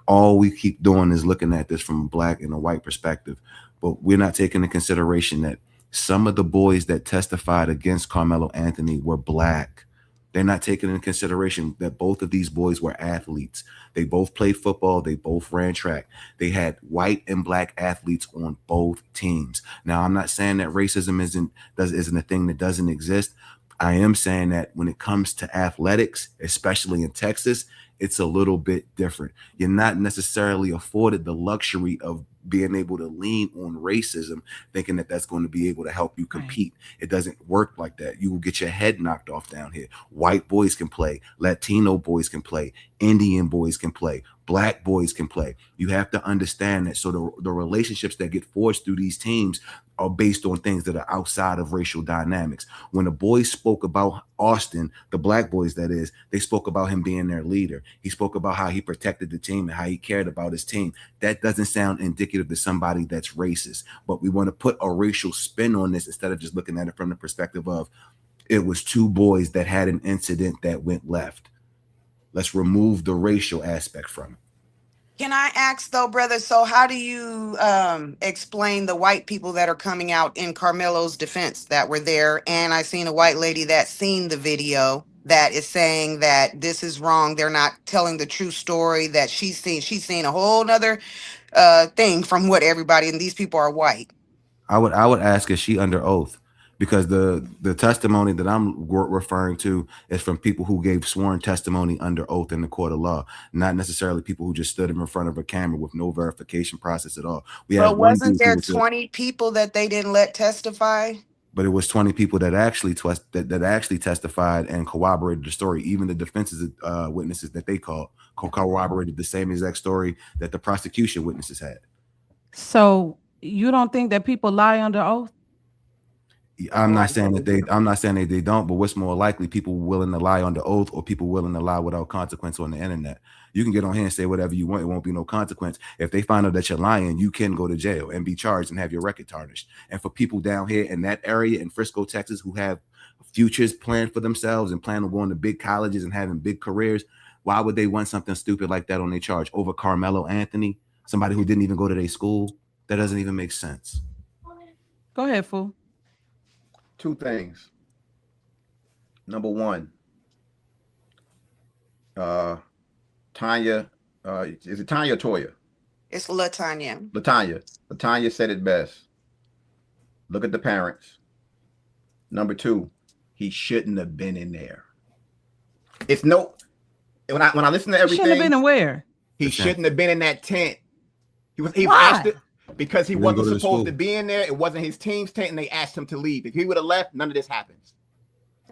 all we keep doing is looking at this from a black and a white perspective, but we're not taking into consideration that some of the boys that testified against Carmelo Anthony were black. They're not taking into consideration that both of these boys were athletes. They both played football. They both ran track. They had white and black athletes on both teams. Now, I'm not saying that racism isn't a thing that doesn't exist. I am saying that when it comes to athletics, especially in Texas, it's a little bit different. You're not necessarily afforded the luxury of being able to lean on racism, thinking that that's going to be able to help you compete. Right. It doesn't work like that. You will get your head knocked off down here. White boys can play. Latino boys can play. Indian boys can play. Black boys can play. You have to understand that. So the relationships that get forged through these teams are based on things that are outside of racial dynamics. When the boys spoke about Austin, the black boys, that is, they spoke about him being their leader. He spoke about how he protected the team and how he cared about his team. That doesn't sound indicative to somebody that's racist, but we want to put a racial spin on this instead of just looking at it from the perspective of it was two boys that had an incident that went left. Let's remove the racial aspect from it. Can I ask though, brother, so how do you explain the white people that are coming out in Carmelo's defense that were there? And I seen a white lady that seen the video that is saying that this is wrong. They're not telling the true story that she's seen. She's seen a whole nother thing from what everybody, and these people are white. I would ask, is she under oath? because the testimony that I'm referring to is from people who gave sworn testimony under oath in the court of law, not necessarily people who just stood in front of a camera with no verification process at all. We had But one wasn't dude who there was 20 people that they didn't let testify? but it was 20 people that actually that actually testified and corroborated the story. Even the defense's witnesses that they called corroborated the same exact story that the prosecution witnesses had. So you don't think that people lie under oath? I'm not saying that they don't, but what's more likely, people willing to lie under oath or people willing to lie without consequence on the internet. You can get on here and say whatever you want. It won't be no consequence. If they find out that you're lying, you can go to jail and be charged and have your record tarnished. And for people down here in that area in Frisco, Texas, who have futures planned for themselves and plan on going to big colleges and having big careers, why would they want something stupid like that on their charge over Carmelo Anthony, somebody who didn't even go to their school? That doesn't even make sense. Go ahead, fool. Two things. Number one, Tanya, is it Tanya or Toya? It's LaTanya. Latanya said it best. Look at the parents. Number two, he shouldn't have been in there. It's no, when I listen to He everything, shouldn't have been in where? he shouldn't have been in that tent. He was Why? asked it because he He didn't go wasn't to supposed school. to be in there. It wasn't his team's tent, and they asked him to leave. If he would have left, none of this happens.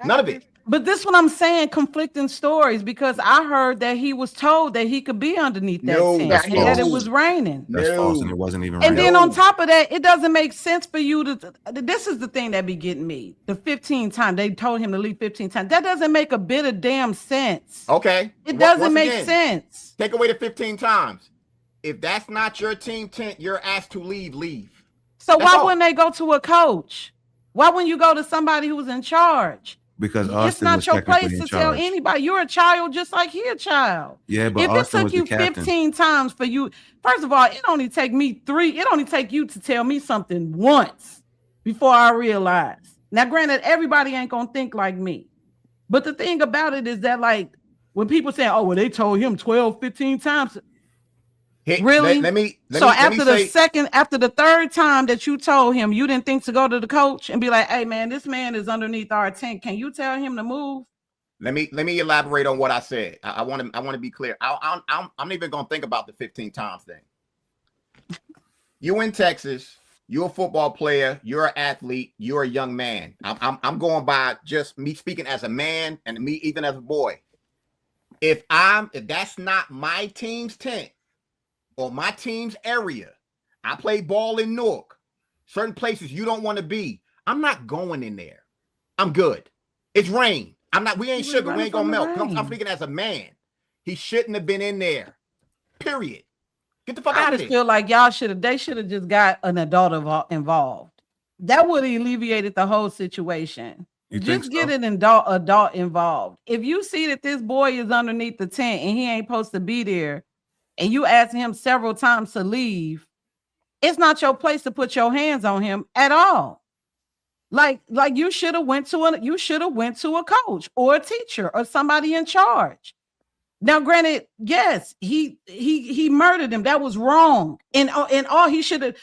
None of it. But this what I'm saying, conflicting stories, because I heard that he was told that he could be underneath that No, tent that's and that it false. was raining. That's No. false, and it wasn't even And right. then No. on top of that, it doesn't make sense for you to. This is the thing that be getting me. The 15 times they told him to leave 15 times. That doesn't make a bit of damn sense. Okay. It doesn't Once make again, sense. Take away the 15 times. If that's not your team tent, you're asked to leave. Leave. So That's why all. wouldn't they go to a coach? Why wouldn't you go to somebody who's in charge? Because It's Austin not was your technically place in to tell charge. anybody. You're a child just like he a child. Yeah, but If it Austin took was the you captain. 15 times for you, first of all, it only take me 3. It only take you to tell me something once before I realize. Now, granted, everybody ain't gonna think like me. But the thing about it is that, like, when people say, oh, well, they told him 12, 15 times. Hey, Really? Let me After say, the third time that you told him, you didn't think to go to the coach and be like, hey, man, this man is underneath our tent. Can you tell him to move? let me elaborate on what I said. I want to be clear. I'm not even gonna think about the 15 times thing. You in Texas, you're a football player, you're an athlete, you're a young man. I'm going by just me speaking as a man and me even as a boy. If that's not my team's tent or my team's area, I play ball in Newark, certain places you don't want to be, I'm not going in there. I'm good. It's rain. We ain't You sugar. We running ain't gonna from the melt. I'm rain. speaking as a man. He shouldn't have been in there. Period. Get the fuck I out of just there. feel like they should have just got an adult involved. That would have alleviated the whole situation. You think Just get so? an adult involved. If you see that this boy is underneath the tent and he ain't supposed to be there, and you ask him several times to leave, it's not your place to put your hands on him at all. Like you should have went to a coach or a teacher or somebody in charge. Now, granted, yes, he murdered him. That was wrong. And all he should have,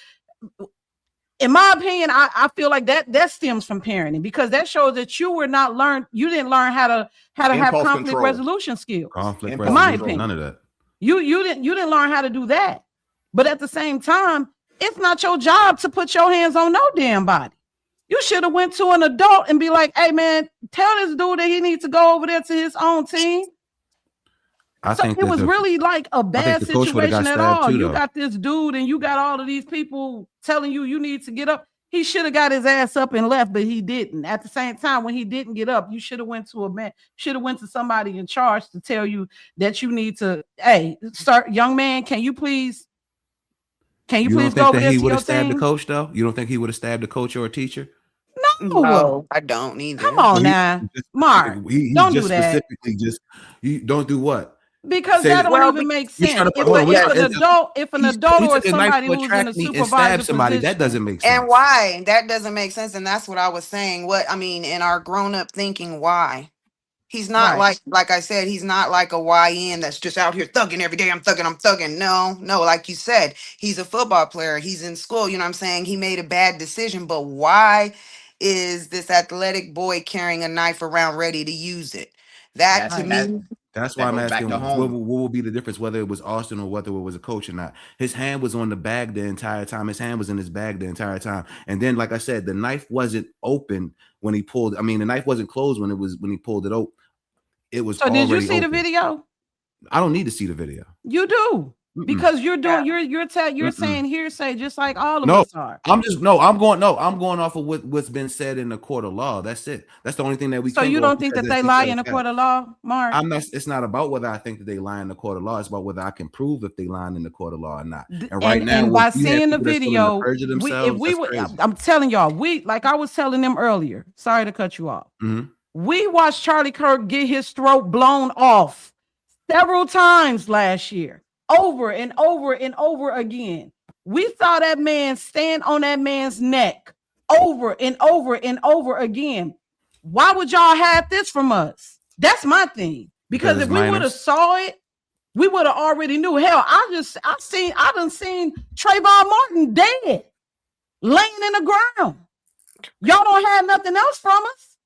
in my opinion, I feel like that stems from parenting, because that shows that you didn't learn how to have Impulse conflict control. resolution skills. Conflict In my resolution, opinion. none of that. You didn't learn how to do that. But at the same time, it's not your job to put your hands on no damn body. You should have went to an adult and be like, hey man, tell this dude that he needs to go over there to his own team. I So think it that was really like a bad the coach would've got situation at stabbed all. too, You though. got this dude and you got all of these people telling you need to get up. He should have got his ass up and left, but he didn't. At the same time, when he didn't get up, you should have went to somebody in charge to tell you that you need to, hey, young man, can you please you don't go think over that there he to would your have stabbed the team? coach though? You don't think he would have stabbed the coach or a teacher? No, I don't either. Come on He- now, Mark. He Don't just do that. specifically just you don't do what? Because Say that that- don't Well, even make You're sense. trying to If, hold on, if we're an trying- adult he or took a knife somebody to who's in a attract me and supervisor stabbed somebody. position, That doesn't make sense. And why? That doesn't make sense. And that's what I was saying. In our grown up thinking, why? He's not Right. like I said, he's not like a YN that's just out here thugging every day. I'm thugging. No, like you said, he's a football player. He's in school. You know what I'm saying? He made a bad decision, but why is this athletic boy carrying a knife around ready to use it. That That's to Right. that me, That's why that I'm goes back asking to what, home. what will be the difference, whether it was Austin or whether it was a coach or not. His hand was on the bag the entire time. His hand was in his bag the entire time. And then, like I said, the knife wasn't open when he pulled. I mean, the knife wasn't closed when he pulled it open. It was So did you already see the open. video? I don't need to see the video. You do. Mm-mm, Because you're yeah. doing you're mm-mm. saying hearsay just like all of No, us are. I'm going off of what's been said in the court of law. That's it. That's the only thing that we So can you go off don't think because that that's they lie in detailed the fact. court of law, Mark? I'm not. It's not about whether I think that they lie in the court of law. It's about whether I can prove if they lying in the court of law or not. And right now, And when by you have seeing the people that's willing to video, perjure we if themselves, we that's would, crazy. I'm telling y'all, we like I was telling them earlier. Sorry to cut you off. Mhm. We watched Charlie Kirk get his throat blown off several times last year, over and over and over again. We saw that man stand on that man's neck over and over and over again. Why would y'all have this from us? That's my thing. Because Because if it's we would have minors. saw it, we would have already knew. Hell, I done seen Trayvon Martin dead, laying in the ground. Y'all don't have nothing else from us.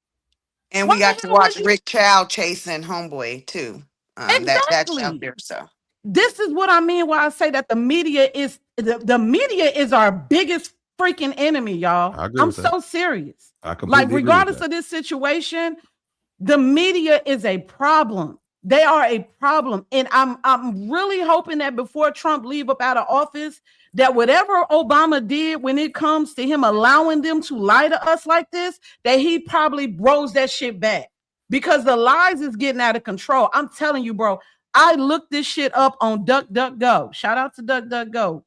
And Why we the got to hell would watch you? Rick Child chasing Homeboy too. That's out Exactly. there. So This is what I mean when I say that the media is our biggest freaking enemy, y'all. I agree I'm with that. so serious. I Like, completely agree with regardless that. of this situation, the media is a problem. They are a problem. And I'm really hoping that before Trump leave up out of office, that whatever Obama did when it comes to him allowing them to lie to us like this, that he probably rolls that shit back. Because the lies is getting out of control. I'm telling you, bro. I looked this shit up on DuckDuckGo. Shout out to DuckDuckGo.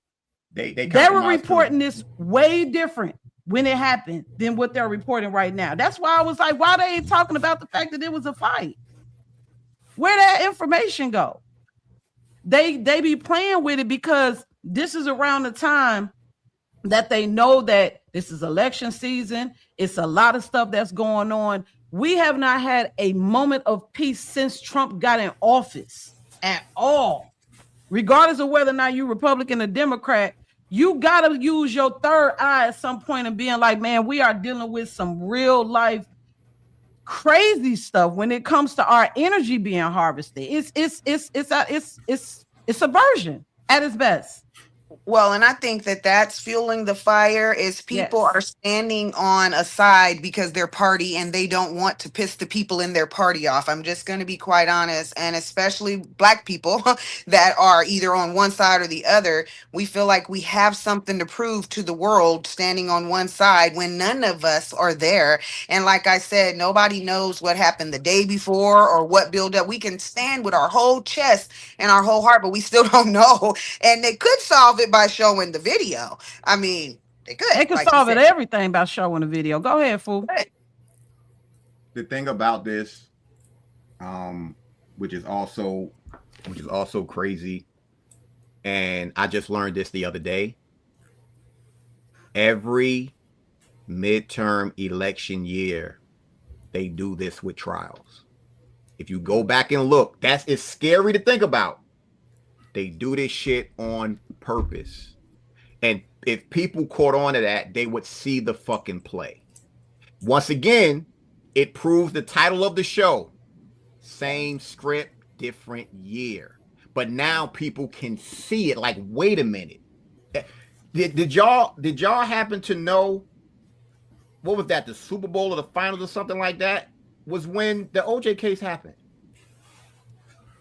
They They were compromised too. reporting this way different when it happened than what they're reporting right now. That's why I was like, why they ain't talking about the fact that it was a fight? Where that information go? They be playing with it because this is around the time that they know that this is election season. It's a lot of stuff that's going on. We have not had a moment of peace since Trump got in office at all. Regardless of whether or not you Republican or Democrat, you got to use your third eye at some point and being like, man, we are dealing with some real life crazy stuff when it comes to our energy being harvested. It's subversion at its best. well, and I think that that's fueling the fire is people Yes. are standing on a side because they're party and they don't want to piss the people in their party off. I'm just going to be quite honest. And especially black people that are either on one side or the other, we feel like we have something to prove to the world standing on one side when none of us are there. And like I said, nobody knows what happened the day before or what build up. We can stand with our whole chest and our whole heart, but we still don't know. And they could solve it by showing the video. I mean, they could. They can like you solve it said. everything by showing a video. Go ahead, fool. The thing about this, which is also crazy, and I just learned this the other day. Every midterm election year, they do this with trials. If you go back and look, it's scary to think about. They do this shit on purpose. And if people caught on to that, they would see the fucking play. Once again, it proves the title of the show. Same script, different year. But now people can see it like, wait a minute. Did y'all happen to know, what was that, the Super Bowl or the finals or something like that? Was when the OJ case happened.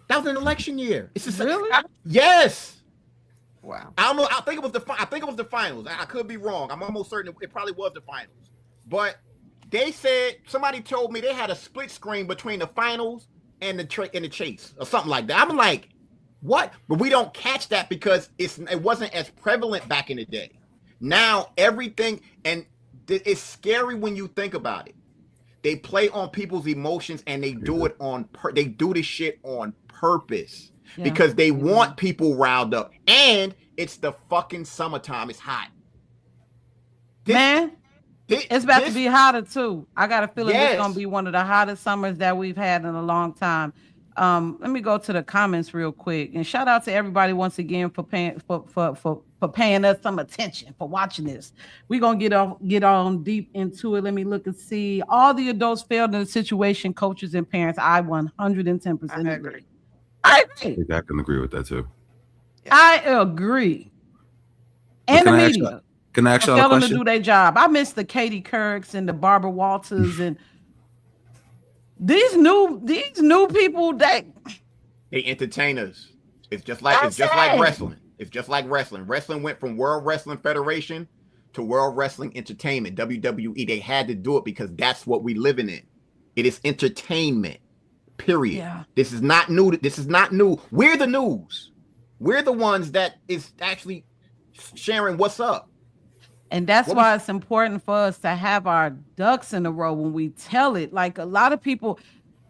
That was an election year. It's just Really? Yes. Wow. I don't know. I think it was the finals. I could be wrong. I'm almost certain it probably was the finals. But they said, somebody told me they had a split screen between the finals and the chase or something like that. I'm like, what? But we don't catch that because it wasn't as prevalent back in the day. Now everything, and it's scary when you think about it. They play on people's emotions and they do it they do this shit on purpose because they want people riled up. And it's the fucking summertime. It's hot. It's about to be hotter too. I got a feeling Yes. it's gonna be one of the hottest summers that we've had in a long time. Let me go to the comments real quick and shout out to everybody once again for for paying us some attention, for watching this. We're gonna get on deep into it. Let me look and see. All the adults failed in the situation, coaches and parents. I 110% agree. I agree. think I can agree with that too. I agree. But And the can I ask y'all- media. Can I ask y'all a Failing to question? do their job. I miss the Katie Courics and the Barbara Walters and these new people that They entertainers. It's just like wrestling. It's just like wrestling. Wrestling went from World Wrestling Federation to World Wrestling Entertainment, WWE. They had to do it because that's what we living in. It is entertainment. Period. Yeah. This is not new. This is not new. We're the news. We're the ones that is actually sharing what's up. And that's why it's important for us to have our ducks in a row when we tell it. Like a lot of people,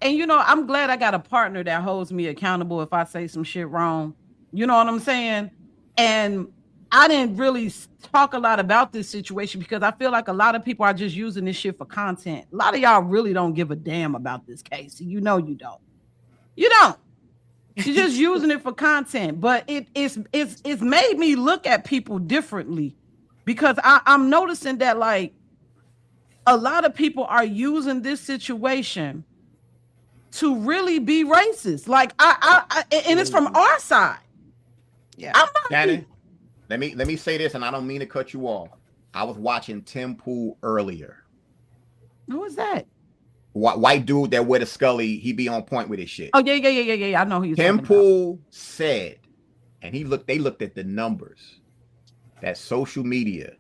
and I'm glad I got a partner that holds me accountable if I say some shit wrong. You know what I'm saying? And I didn't really talk a lot about this situation because I feel like a lot of people are just using this shit for content. A lot of y'all really don't give a damn about this case. You don't. You don't. You're just using it for content. But it's made me look at people differently. Because I'm noticing that like a lot of people are using this situation to really be racist. Like and it's from our side. Yeah. Shannon, let me say this, and I don't mean to cut you off. I was watching Tim Pool earlier. Who is that? White dude that wear the Scully, he be on point with his shit. Oh yeah. I know who you're Tim talking Pool said, and they looked at the numbers, that social media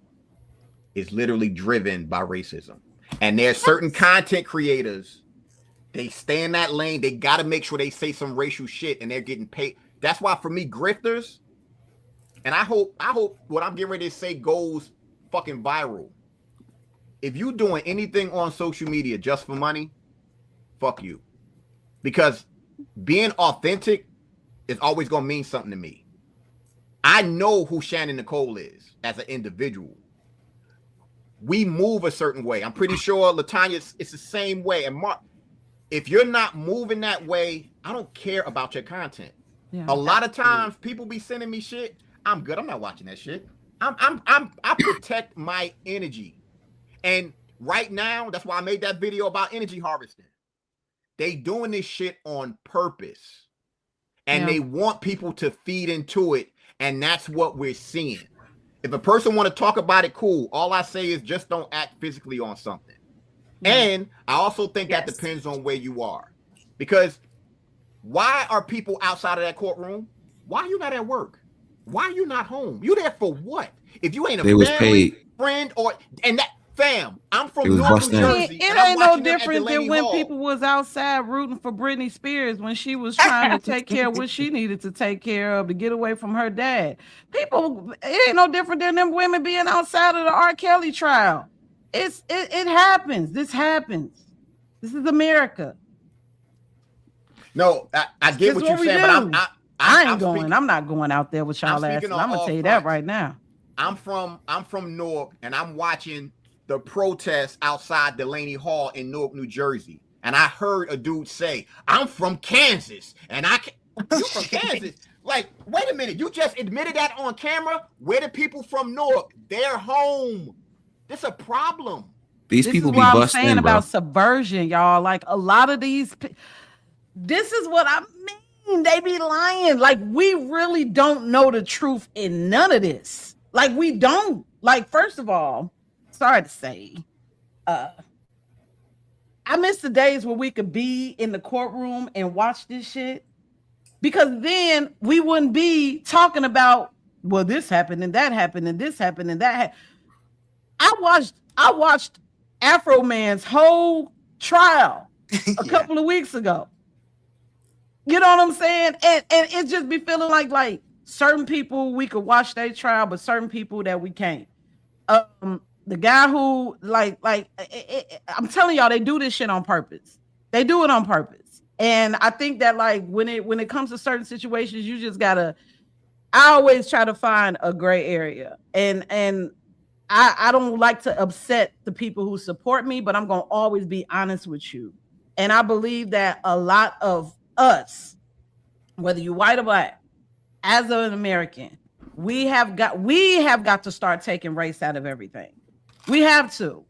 is literally driven by racism. And there's certain content creators, they stay in that lane. They got to make sure they say some racial shit and they're getting paid. That's why for me, grifters, and I hope what I'm getting ready to say goes fucking viral. If you doing anything on social media just for money, fuck you. Because being authentic is always going to mean something to me. I know who Shannon Nicole is as an individual. We move a certain way. I'm pretty sure Latanya, it's the same way. And Mark, if you're not moving that way, I don't care about your content. Yeah. A lot of times people be sending me shit. I'm good. I'm not watching that shit. I protect my energy. And right now, that's why I made that video about energy harvesting. They doing this shit on purpose. And they want people to feed into it. And that's what we're seeing. If a person want to talk about it, cool. All I say is just don't act physically on something. And I also think that depends on where you are. Because why are people outside of that courtroom? Why are you not at work? Why are you not home? You there for what? If you ain't a family, friend, and that fam, I'm from North New Jersey. It ain't no different than when people was outside rooting for Britney Spears when she was trying to take care of what she needed to take care of to get away from her dad. People, it ain't no different than them women being outside of the R. Kelly trial. It happens. This happens. This is America. No, I get what you're saying, but I'm not going out there with y'all asses. I'm gonna tell you that right now. I'm from Newark, and I'm watching the protests outside Delaney Hall in Newark, New Jersey. And I heard a dude say, I'm from Kansas. And you from Kansas? Like, wait a minute. You just admitted that on camera? Where the people from Newark? They're home. This a problem. These people be busting. busting, I'm saying about subversion, y'all. Like a lot of these, this is what I mean. They be lying. Like we really don't know the truth in none of this. Like we don't. Like, first of all, sorry to say, I miss the days where we could be in the courtroom and watch this shit, because then we wouldn't be talking about, well, this happened and that happened and this happened and that. I watched Afro Man's whole trial a couple of weeks ago. You know what I'm saying? And it just be feeling like certain people we could watch their trial, but certain people that we can't. The guy who I'm telling y'all, they do this shit on purpose. They do it on purpose. And I think that like when it comes to certain situations, you just gotta, I always try to find a gray area. And I don't like to upset the people who support me, but I'm gonna always be honest with you. And I believe that a lot of us, whether you're white or black, as an American, we have got to start taking race out of everything. We have to.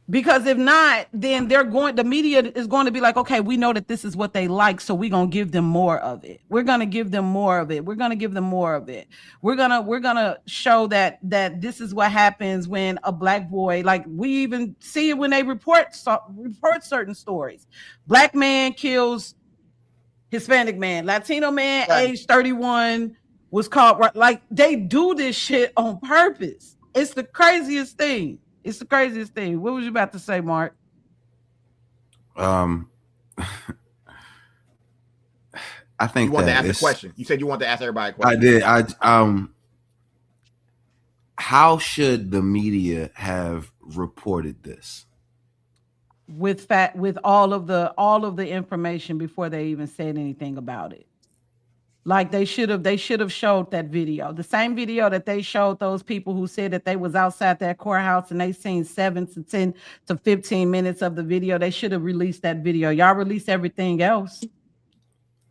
Because if not, then the media is going to be like, okay, we know that this is what they like, so we're going to give them more of it. We're going to give them more of it. We're going to give them more of it. We're going to show that this is what happens when a Black boy, like we even see it when they report certain stories. Black man kills Hispanic man, Latino man, Right. age 31 was caught. Like they do this shit on purpose. It's the craziest thing. It's the craziest thing. What was you about to say, Mark? I think You want to that ask a question. You said you want to ask everybody a question. I did. How should the media have reported this? With all of the information before they even said anything about it. Like they should have showed that video. The same video that they showed those people who said that they was outside that courthouse and they seen 7 to 10 to 15 minutes of the video. They should have released that video. Y'all release everything else.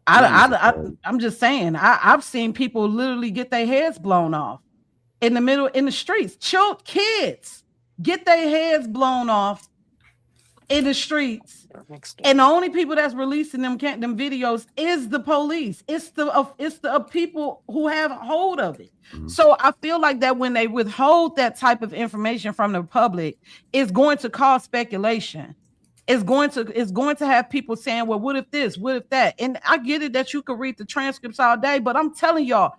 I'm just saying, I've seen people literally get their heads blown off in the streets. Kids get their heads blown off in the streets. And the only people that's releasing them videos is the police. It's the people who have hold of it. Mm-hmm. So I feel like that when they withhold that type of information from the public, it's going to cause speculation. It's going to have people saying, well, what if this? What if that? And I get it that you can read the transcripts all day, but I'm telling y'all,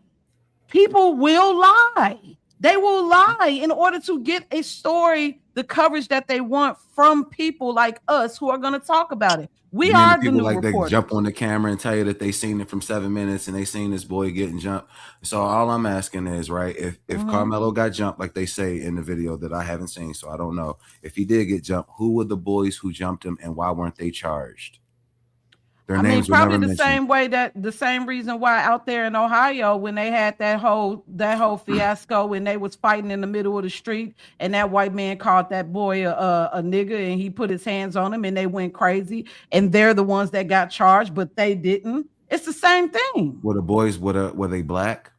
people will lie. They will lie in order to get a story, the coverage that they want from people like us who are going to talk about it. We are the new reporters. They jump on the camera and tell you that they seen it from 7 minutes and they seen this boy getting jumped. So all I'm asking is, right, if Carmelo got jumped, like they say in the video that I haven't seen, so I don't know. If he did get jumped, who were the boys who jumped him and why weren't they charged? I mean, probably the same way the same reason why out there in Ohio, when they had that whole fiasco when they was fighting in the middle of the street and that white man called that boy a nigga and he put his hands on him and they went crazy and they're the ones that got charged, but they didn't. It's the same thing. Were the boys were they black?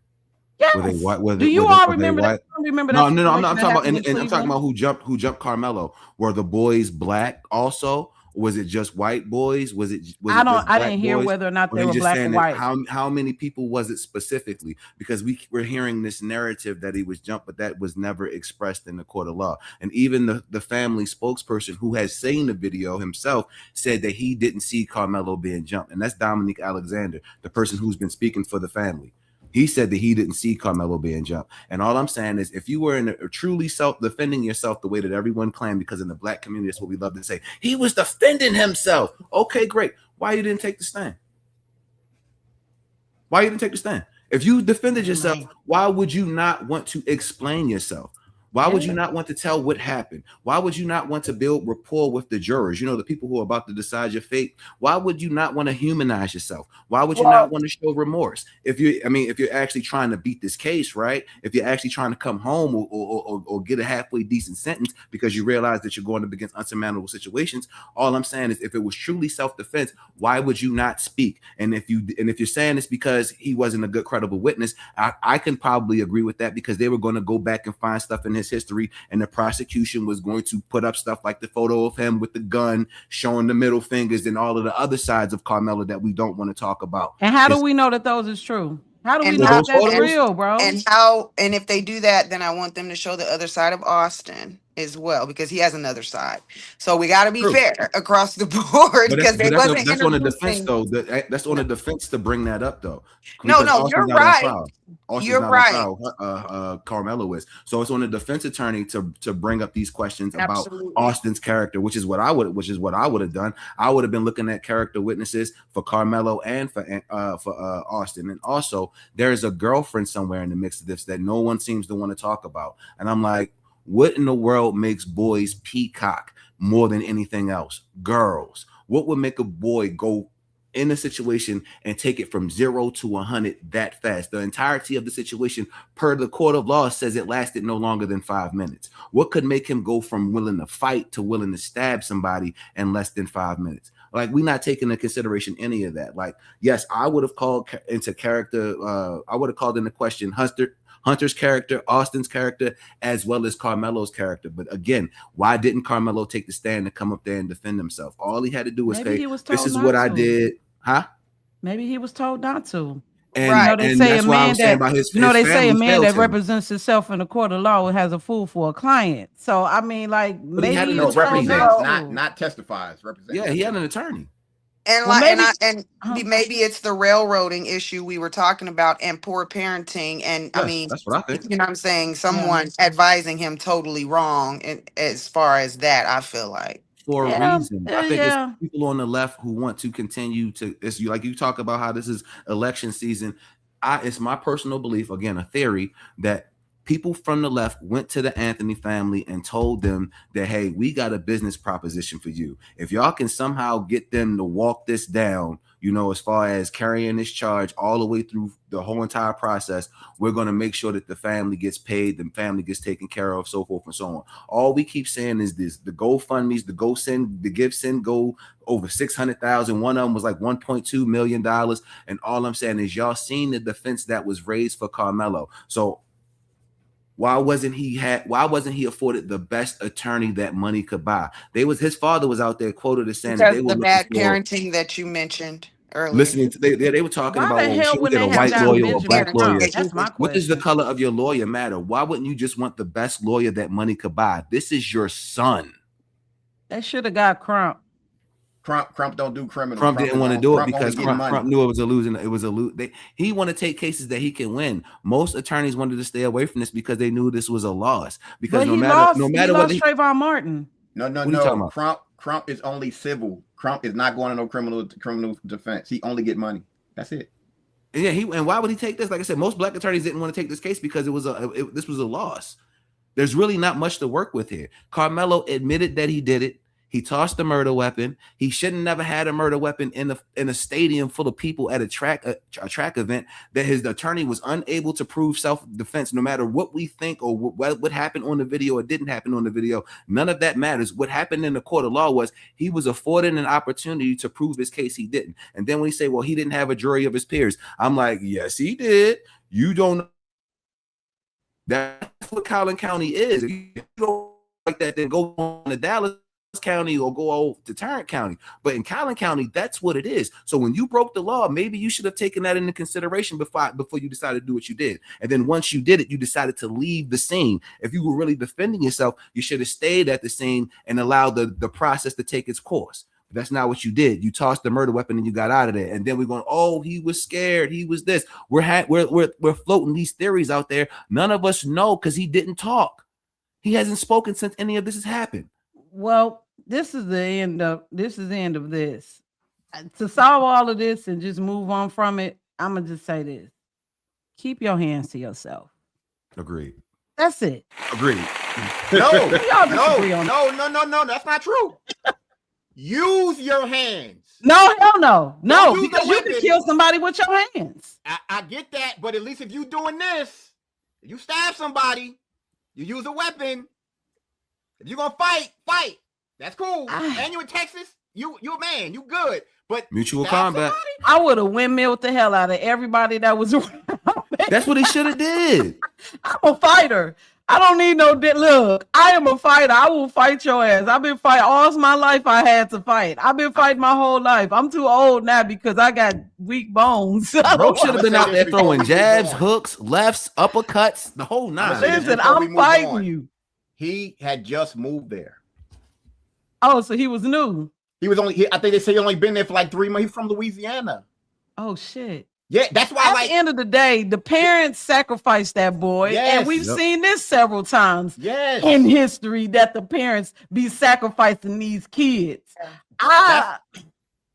Yes. Were they white? Do you all remember that? Remember that? No. I'm talking about, and I'm talking about who jumped Carmelo. Were the boys black also? Was it just white boys? Was it I didn't hear whether or not they were black or white. How many people was it specifically? Because we're hearing this narrative that he was jumped, but that was never expressed in the court of law. And even the family spokesperson who has seen the video himself said that he didn't see Carmelo being jumped. And that's Dominique Alexander, the person who's been speaking for the family. He said that he didn't see Carmelo being jumped. And all I'm saying is, if you were in a truly self-defending yourself the way that everyone claimed, because in the black community, that's what we love to say, he was defending himself. Okay, great. Why you didn't take the stand? Why you didn't take the stand? If you defended yourself, why would you not want to explain yourself? Why would you not want to tell what happened? Why would you not want to build rapport with the jurors? You know, the people who are about to decide your fate. Why would you not want to humanize yourself? Why would you not want to show remorse? If you're actually trying to beat this case, right? If you're actually trying to come home or get a halfway decent sentence because you realize that you're going up against unsurmountable situations, all I'm saying is, if it was truly self-defense, why would you not speak? And if you're saying it's because he wasn't a good credible witness, I can probably agree with that, because they were going to go back and find stuff in his history, and the prosecution was going to put up stuff like the photo of him with the gun showing the middle fingers and all of the other sides of Carmelo that we don't want to talk about. And how do we know that those is true? How do we know that that's real, bro? And if they do that, then I want them to show the other side of Austin as well, because he has another side. So we got to be fair across the board, because that's on the defense though. That's on the defense to bring that up though. No, you're right. You're right. Carmelo is. So it's on the defense attorney to bring up these questions about Austin's character, which is what I would have done. I would have been looking at character witnesses for Carmelo and for Austin. And also, there is a girlfriend somewhere in the mix of this that no one seems to want to talk about. And I'm like, what in the world makes boys peacock more than anything else? Girls. What would make a boy go in a situation and take it from 0 to 100 that fast? The entirety of the situation, per the court of law, says it lasted no longer than 5 minutes. What could make him go from willing to fight to willing to stab somebody in less than 5 minutes? Like, we're not taking into consideration any of that. Like, yes, I would have called into character. I would have called into question Hunter's character, Austin's character, as well as Carmelo's character. But again, why didn't Carmelo take the stand and come up there and defend himself? All he had to do was Maybe say, he was told "This is not what I to. did." Huh? Maybe he was told not to. And, Right. They and say that's a why I man was saying that about his they say a family man failed that him. represents himself in the court of law has a fool for a client. So I mean, like he maybe had he an was attorney. told Represents, not to. not testifies. Represents. Yeah, he had an attorney. And Well, like, maybe. maybe it's the railroading issue we were talking about and poor parenting. And I Yes, mean, that's what I think. you know what I'm saying? Someone advising him totally wrong. And as far as that, I feel like. For a Yeah, reason. I think yeah. it's people on the left who want to continue to it's you like you talk about how this is election season. It's my personal belief, again, a theory, that people from the left went to the Anthony family and told them that, hey, we got a business proposition for you. If y'all can somehow get them to walk this down, you know, as far as carrying this charge all the way through the whole entire process, we're going to make sure that the family gets paid, the family gets taken care of, so forth and so on. All we keep saying is this: the GoFundMe's, the GoSend, the GiveSend go over 600,000. One of them was like $1.2 million. And all I'm saying is y'all seen the defense that was raised for Carmelo. So why wasn't he afforded the best attorney that money could buy? His father was out there quoted as saying that Because they were the bad looking for, parenting that you mentioned earlier. listening to they were talking Why about, the well, hell should we would get they a have white gotten lawyer or a Benjamin black lawyer? Crump? That's my What does the question. color of your lawyer matter? Why wouldn't you just want the best lawyer that money could buy? This is your son. They should have got Crump. Crump don't do criminal. Trump didn't want to do it because Crump Trump knew it was a losing. He wanted to take cases that he can win. Most attorneys wanted to stay away from this because they knew this was a loss. Because But no he matter lost what, Trayvon Martin. No. What are you talking about? Crump is only civil. Crump is not going to no criminal defense. He only get money. That's it. Yeah, and why would he take this? Like I said, most black attorneys didn't want to take this case because this was a loss. There's really not much to work with here. Carmelo admitted that he did it. He tossed the murder weapon. He shouldn't never had a murder weapon in a stadium full of people at a track event. That his attorney was unable to prove self-defense, no matter what we think or what happened on the video or didn't happen on the video. None of that matters. What happened in the court of law was he was afforded an opportunity to prove his case. He didn't. And then when he say, well, he didn't have a jury of his peers, I'm like, yes, he did. You don't know. That's what Collin County is. If you don't like that, then go on to Dallas County or go over to Tarrant County. But in Collin County, that's what it is. So when you broke the law, maybe you should have taken that into consideration before you decided to do what you did. And then once you did it, you decided to leave the scene. If you were really defending yourself, you should have stayed at the scene and allowed the process to take its course. But that's not what you did. You tossed the murder weapon and you got out of there. And then we're going, oh, he was scared. He was this. We're floating these theories out there. None of us know because he didn't talk. He hasn't spoken since any of this has happened. Well, this is the end of this. To solve all of this and just move on from it, I'm gonna just say this: keep your hands to yourself. Agreed. That's it. Agreed. No, Y'all disagree on no. That's not true. Use your hands. No, hell no. No, Don't use because the you can weapon. kill somebody with your hands. I get that, but at least if you doing this, if you stab somebody, you use a weapon. If you're gonna fight. That's cool. And you in Texas, you a man, you good. But Mutual stab combat. somebody? I would have windmilled the hell out of everybody that was around me. That's what he should have did. I'm a fighter. I don't need no look. I am a fighter. I will fight your ass. I've been fighting all my life. I had to fight. I've been fighting my whole life. I'm too old now because I got weak bones. Bro should have been out there throwing Before we jabs, move on. hooks, lefts, uppercuts, the whole nine. say this Listen, before we I'm move fighting on. you. He had just moved there. Oh, so he was new. He was only. I think they say he only been there for like 3 months. He's from Louisiana. Oh shit. Yeah, that's why. At the end of the day, the parents sacrificed that boy, Yes. and we've Yep. seen this several times Yes. in history that the parents be sacrificing these kids.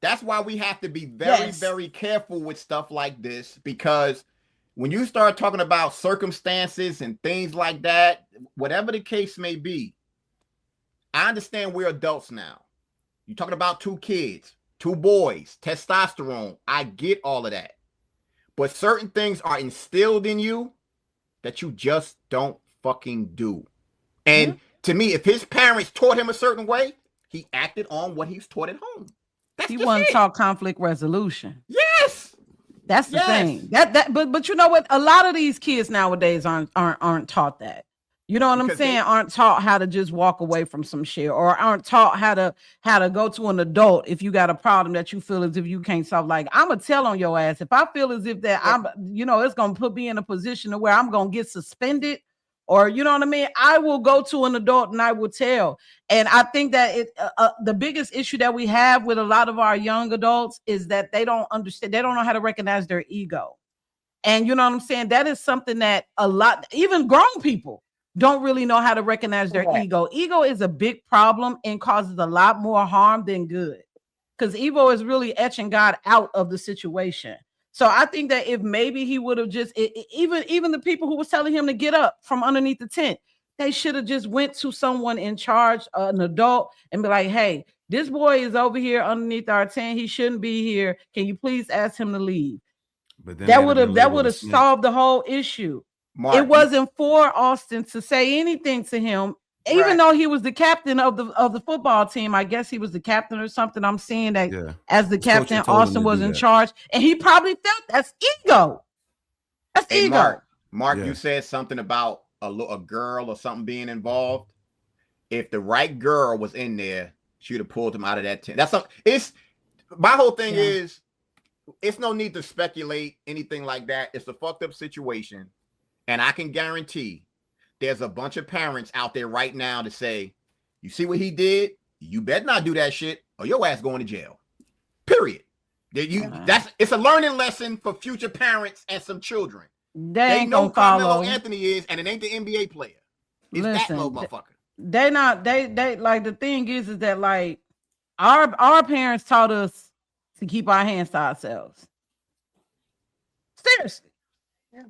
That's why we have to be very, Yes. very careful with stuff like this, because when you start talking about circumstances and things like that, whatever the case may be, I understand we're adults now. You're talking about 2 kids, 2 boys, testosterone. I get all of that. But certain things are instilled in you that you just don't fucking do. And to me, if his parents taught him a certain way, he acted on what he's taught at home. That's He just wasn't it. taught conflict resolution. Yes. That's the Yes. thing. But you know what? A lot of these kids nowadays aren't taught that. You know what I'm Because saying? they Aren't taught how to just walk away from some shit, or aren't taught how to go to an adult if you got a problem that you feel as if you can't solve. Like, I'm gonna tell on your ass if I feel as if that Yeah. it's gonna put me in a position to where I'm gonna get suspended, or you know what I mean. I will go to an adult and I will tell. And I think that the biggest issue that we have with a lot of our young adults is that they don't understand. They don't know how to recognize their ego. And you know what I'm saying? That is something that a lot, even grown people, don't really know how to recognize their Correct. ego. Ego is a big problem and causes a lot more harm than good. Because ego is really etching God out of the situation. So I think that if maybe he would have just even the people who was telling him to get up from underneath the tent, they should have just went to someone in charge, an adult, and be like, "Hey, this boy is over here underneath our tent. He shouldn't be here. Can you please ask him to leave?" But then That they'd would have been have that would labeled a have snitch. solved the whole issue. It Mark, wasn't for Austin to say anything to him, even Right. though he was the captain of the football team. I guess he was the captain or something. I'm seeing that Yeah. as the His coach captain, had told him Austin to was do in that. charge, and he probably felt that's ego. That's hey ego. Mark, Yeah. you said something about a girl or something being involved. If the right girl was in there, she would have pulled him out of that tent. That's something. It's my whole thing Yeah. is it's no need to speculate anything like that. It's a fucked up situation, and I can guarantee there's a bunch of parents out there right now to say, "You see what he did? You better not do that shit, or your ass going to jail." Period. It's a learning lesson for future parents and some children. They They ain't know gonna Carmelo follow. Anthony is, and it ain't the NBA player. It's that Listen, motherfucker. they not they like the thing is that like our parents taught us to keep our hands to ourselves. Seriously. Yeah.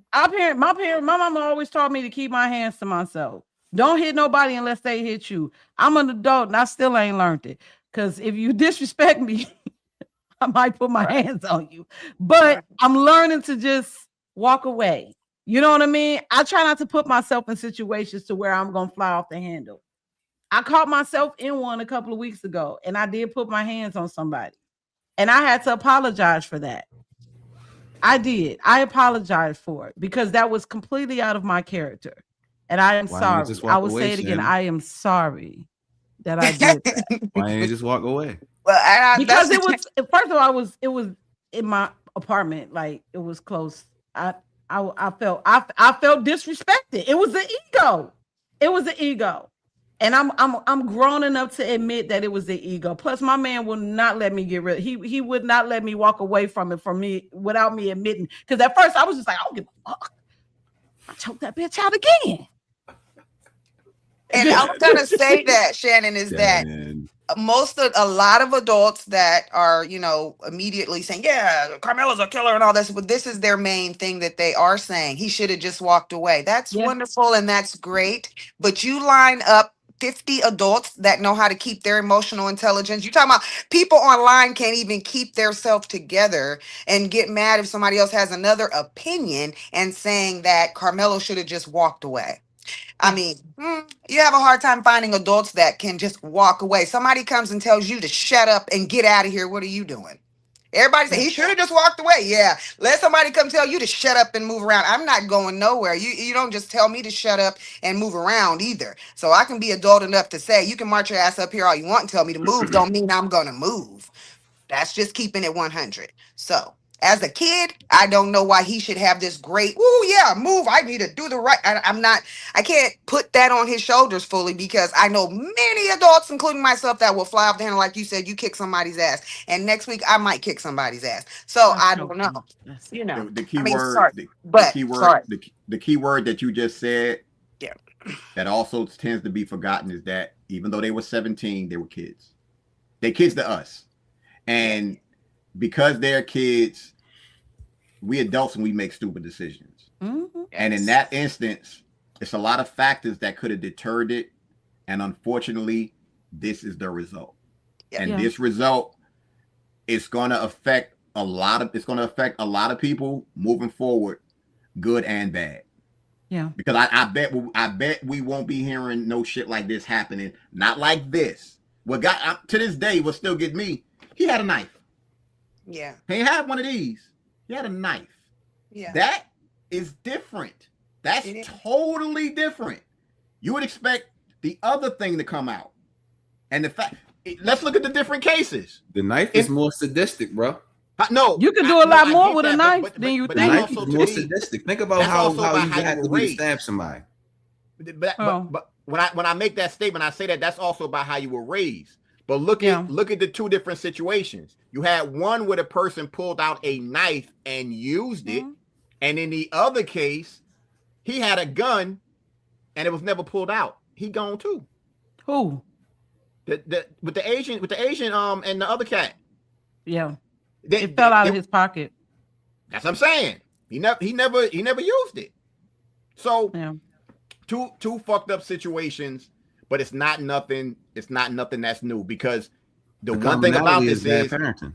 My mama always taught me to keep my hands to myself. Don't hit nobody unless they hit you. I'm an adult and I still ain't learned it. Because if you disrespect me, I might put my Right. hands on you. But Right. I'm learning to just walk away. You know what I mean? I try not to put myself in situations to where I'm gonna fly off the handle. I caught myself in one a couple of weeks ago, and I did put my hands on somebody, and I had to apologize for that. I did. I apologized for it because that was completely out of my character. And I am Why didn't you sorry. just I walk will say away, it again. Shannon? I am sorry that I did that. Why didn't you just walk away? Well, Because that's it was first of all, it was in my apartment, like it was close. I felt disrespected. It was the ego. It was the ego. And I'm grown enough to admit that it was the ego. Plus, my man will not let me get rid. He would not let me walk away from it from me without me admitting. Because at first I was just like, I don't give a fuck. I choked that bitch out again. and I was gonna say that, Shannon, is that Shannon. a lot of adults that are, immediately saying, yeah, Carmelo's a killer and all this, but this is their main thing that they are saying. He should have just walked away. That's Yeah. wonderful and that's great. But you line up 50 adults that know how to keep their emotional intelligence. You're talking about people online can't even keep their self together and get mad if somebody else has another opinion and saying that Carmelo should have just walked away. I mean, you have a hard time finding adults that can just walk away. Somebody comes and tells you to shut up and get out of here. What are you doing? Everybody say he should have just walked away. Yeah. Let somebody come tell you to shut up and move around. I'm not going nowhere. You don't just tell me to shut up and move around either. So I can be adult enough to say you can march your ass up here all you want and tell me to move. Don't mean I'm gonna move. That's just keeping it 100. So as a kid, I don't know why he should have this great, oh yeah, move. I need to do the right. I can't put that on his shoulders fully because I know many adults, including myself, that will fly off the handle. Like you said, you kick somebody's ass. And next week I might kick somebody's ass. So I don't know. The key I mean, word, sorry, the but key word, sorry. the key word that you just said, Yeah. that also tends to be forgotten is that even though they were 17, they were kids. They're kids to us. And because they're kids, we adults and we make stupid decisions. Mm-hmm. And in that instance, it's a lot of factors that could have deterred it. And unfortunately, this is the result. Yeah. And Yeah. this result is going to affect a lot of people moving forward, good and bad. Yeah. Because I bet we won't be hearing no shit like this happening. Not like this. What got to this day will still get me. He had a knife. Yeah. He ain't had one of these. He had a knife. Yeah. That is different. That's It is. totally different. You would expect the other thing to come out. And the fact, let's look at the different cases. The knife is more sadistic, bro. No, You can do a lot more get with a that, knife than you The that's think. knife is also more to me- sadistic. Think about that's how also about you how had you to were be to raised. stab somebody. But when I make that statement, I say that's also about how you were raised. But look at the two different situations. You had one where the person pulled out a knife and used it, and in the other case, he had a gun and it was never pulled out. He gone too. Who? With the Asian and the other cat. Yeah. It fell out of his pocket. That's what I'm saying. He never used it. So Yeah. two fucked up situations, but it's not nothing that's new, because the one thing about commonality this bad is parenting.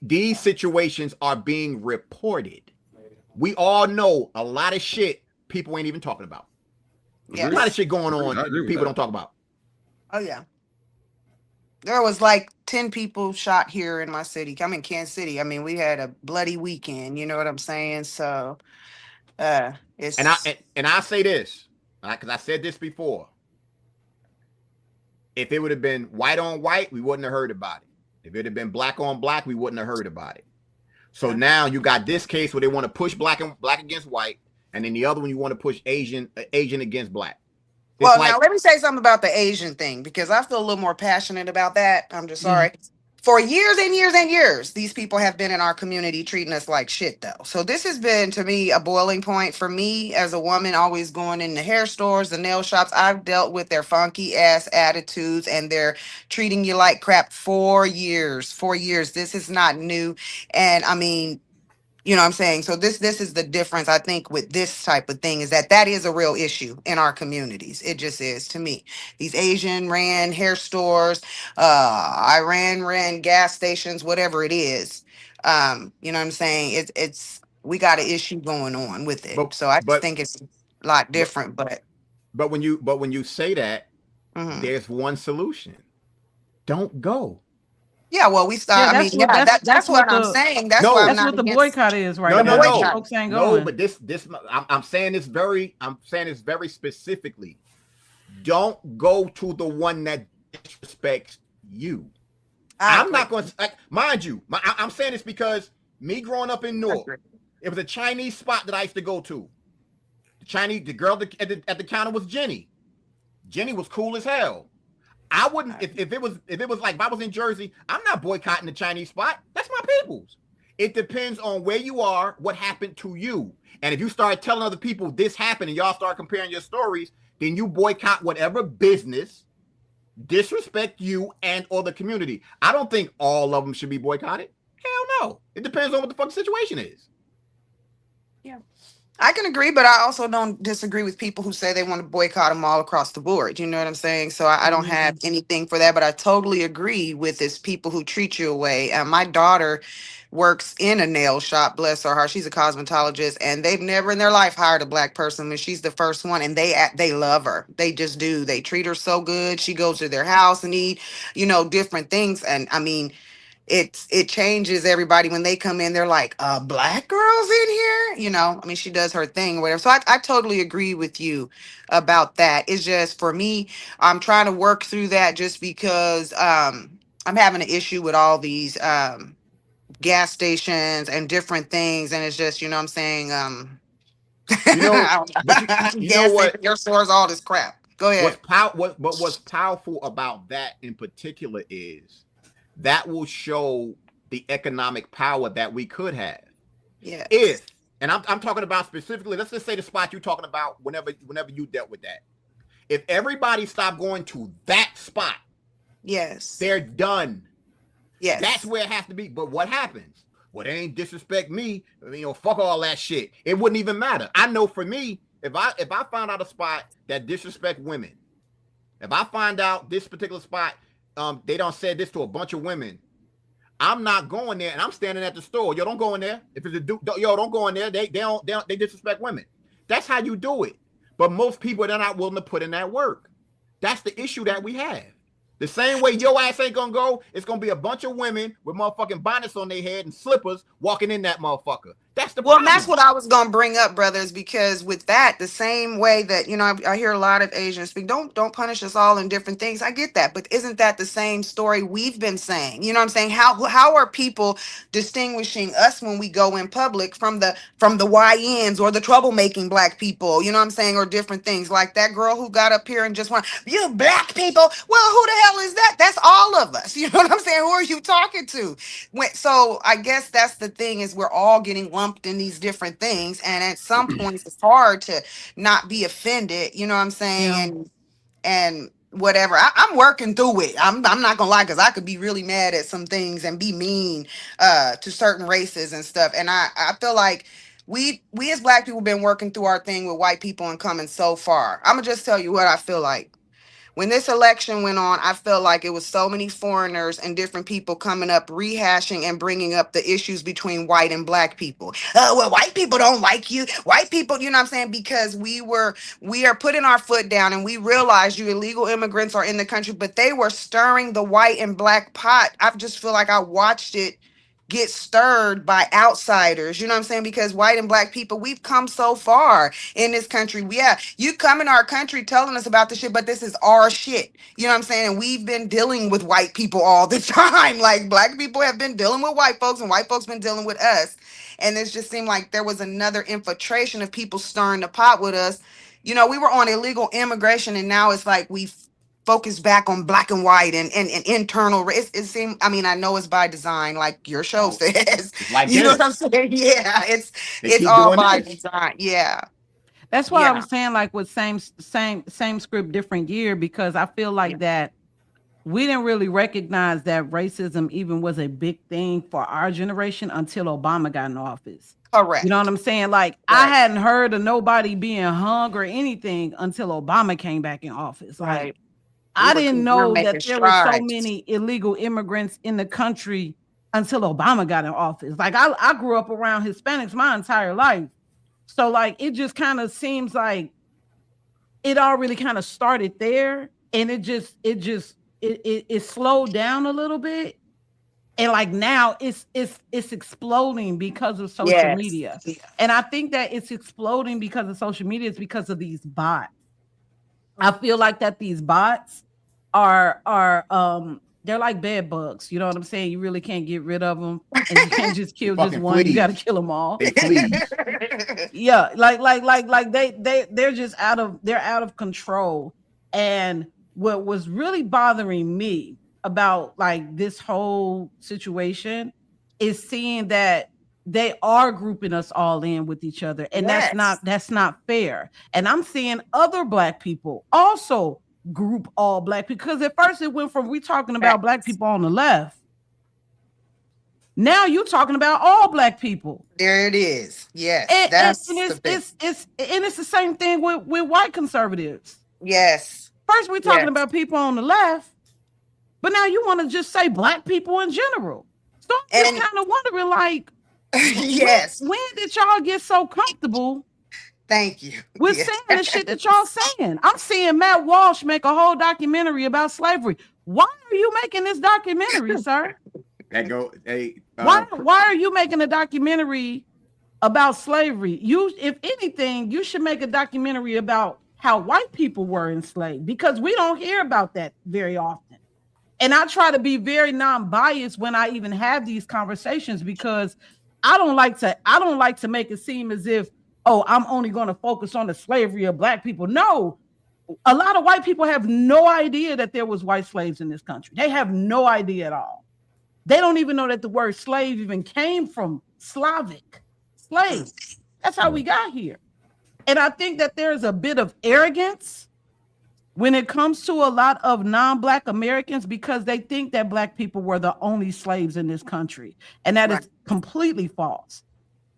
these situations are being reported. We all know a lot of shit people ain't even talking about. Yes. A lot of shit going I agree on with people that. don't talk about. Oh yeah. There was like 10 people shot here in my city. I'm in Kansas City. I mean, we had a bloody weekend. You know what I'm saying? So, it's And I say this, because I said this before. If it would have been white on white, we wouldn't have heard about it. If it had been black on black, we wouldn't have heard about it. So now you got this case where they want to push black against white, and then the other one you want to push Asian against black. It's well, like, now let me say something about the Asian thing, because I feel a little more passionate about that. I'm just sorry. For years and years and years, these people have been in our community treating us like shit, though. So this has been, to me, a boiling point for me as a woman, always going in the hair stores, the nail shops. I've dealt with their funky ass attitudes, and they're treating you like crap for years. 4 years. This is not new. And I mean, you know what I'm saying? So this is the difference, I think, with this type of thing, is that is a real issue in our communities. It just is, to me. These Asian ran hair stores, Iran ran gas stations, whatever it is. You know what I'm saying? It's we got an issue going on with it. but So I just but think it's a lot but different, but but when you say that, mhm. there's one solution. Don't go. Yeah, well, we start. Yeah, I mean, that's what yeah, that's that's what what I'm the saying. That's No. why I'm that's not what the against boycott is right No, now. no, the no, boycott. Folks ain't no. going. But this I'm saying this very specifically. Don't go to the one that disrespects you. I'm not going to, mind you. I'm saying this because me growing up in Newark, it was a Chinese spot that I used to go to. The girl at the counter was Jenny. Jenny was cool as hell. I wouldn't, if it was like, if I was in Jersey, I'm not boycotting the Chinese spot. That's my people's. It depends on where you are, what happened to you. And if you start telling other people this happened and y'all start comparing your stories, then you boycott whatever business disrespect you and or the community. I don't think all of them should be boycotted. Hell no. It depends on what the fuck the situation is. Yeah. I can agree, but I also don't disagree with people who say they want to boycott them all across the board. You know what I'm saying? So I don't have anything for that, but I totally agree with this people who treat you away. My daughter works in a nail shop, bless her heart. She's a cosmetologist, and they've never in their life hired a black person. And she's the first one, and they love her. They just do. They treat her so good. She goes to their house and eat, different things. And I mean, it changes everybody when they come in. They're like, black girls in here, I mean, she does her thing or whatever. So I totally agree with you about that. It's just, for me, I'm trying to work through that, just because I'm having an issue with all these gas stations and different things, and it's just, what I'm saying, You know, but you know gas what? station, your stores, all this crap. Go ahead. What's powerful about that in particular is that will show the economic power that we could have. Yeah. And I'm talking about specifically, let's just say the spot you're talking about whenever you dealt with that. If everybody stopped going to that spot, Yes. they're done. Yes. That's where it has to be. But what happens? Well, they ain't disrespect me. Fuck all that shit. It wouldn't even matter. I know for me, if I find out a spot that disrespect women, if I find out this particular spot, they don't say this to a bunch of women, I'm not going there, and I'm standing at the store. Yo, don't go in there. If it's a dude, don't go in there. They disrespect women. That's how you do it. But most people, they're not willing to put in that work. That's the issue that we have. The same way your ass ain't gonna go, it's gonna be a bunch of women with motherfucking bonnets on their head and slippers walking in that motherfucker. That's the Well, and problem. that's what I was gonna bring up, brothers, because with that, the same way that I hear a lot of Asians speak, don't punish us all in different things. I get that, but isn't that the same story we've been saying? You know what I'm saying? How are people distinguishing us when we go in public from the YNs or the troublemaking black people? You know what I'm saying, or different things like that girl who got up here and just went, "You black people." Well, who the hell is that? That's all of us. You know what I'm saying? Who are you talking to? So I guess that's the thing, is we're all getting lumped in these different things, and at some points it's hard to not be offended. You know what I'm saying? Yeah. And whatever. I'm working through it. I'm not gonna lie, because I could be really mad at some things and be mean to certain races and stuff. And I feel like we as black people been working through our thing with white people and coming so far. I'm gonna just tell you what I feel like. When this election went on, I felt like it was so many foreigners and different people coming up, rehashing and bringing up the issues between white and black people. Well, white people don't like you. White people, you know what I'm saying? Because we are putting our foot down, and we realized you illegal immigrants are in the country, but they were stirring the white and black pot. I just feel like I watched it get stirred by outsiders, you know what I'm saying? Because white and black people, we've come so far in this country. Yeah, you come in our country telling us about this shit, but this is our shit. You know what I'm saying? And we've been dealing with white people all the time. Like, black people have been dealing with white folks, and white folks been dealing with us. And it just seemed like there was another infiltration of people stirring the pot with us. You know, we were on illegal immigration, and now it's like we've focus back on black and white and internal race. It seems, I mean, I know it's by design, like your show says. It's like You know what I'm this. saying? Yeah, They it's keep all doing by this. design. Yeah. That's why I Yeah. was saying, like, with same script, different year, because I feel like that we didn't really recognize that racism even was a big thing for our generation until Obama got in office. Correct. You know what I'm saying? Like, I hadn't heard of nobody being hung or anything until Obama came back in office. Like, Right. I didn't We're know making that there were so strides. many illegal immigrants in the country until Obama got in office. Like, I grew up around Hispanics my entire life. So, like, it just kind of seems like it already kind of started there, and it slowed down a little bit. And like now it's exploding because of social Yes. media. And I think that it's exploding because of social media is because of these bots. I feel like that these bots are they're like bed bugs. You know what I'm saying? You really can't get rid of them, and you can't just kill just Fucking one. You fleas. got to kill them all. They fleas. Yeah, like they're just out of control. And what was really bothering me about like this whole situation is seeing that they are grouping us all in with each other, and Yes. that's not fair. And I'm seeing other black people also group all black people, because at first it went from we talking about black people on the left, now you talking about all black people. There it is. Yes. And That's it's the thing. it's the same thing with white conservatives. Yes. First we're talking Yes. about people on the left, but now you want to just say black people in general. So I'm just And- kind of wondering, like, Yes. when did y'all get so comfortable Thank you. with Yes. saying the shit that y'all saying? I'm seeing Matt Walsh make a whole documentary about slavery. Why are you making this documentary, sir? That go. Hey. Why are you making a documentary about slavery? You, if anything, you should make a documentary about how white people were enslaved, because we don't hear about that very often. And I try to be very non-biased when I even have these conversations, because I don't like to make it seem as if, oh, I'm only going to focus on the slavery of black people. No, a lot of white people have no idea that there was white slaves in this country. They have no idea at all. They don't even know that the word slave even came from Slavic slave. That's how we got here. And I think that there's a bit of arrogance when it comes to a lot of non-black Americans, because they think that black people were the only slaves in this country. And that is completely false.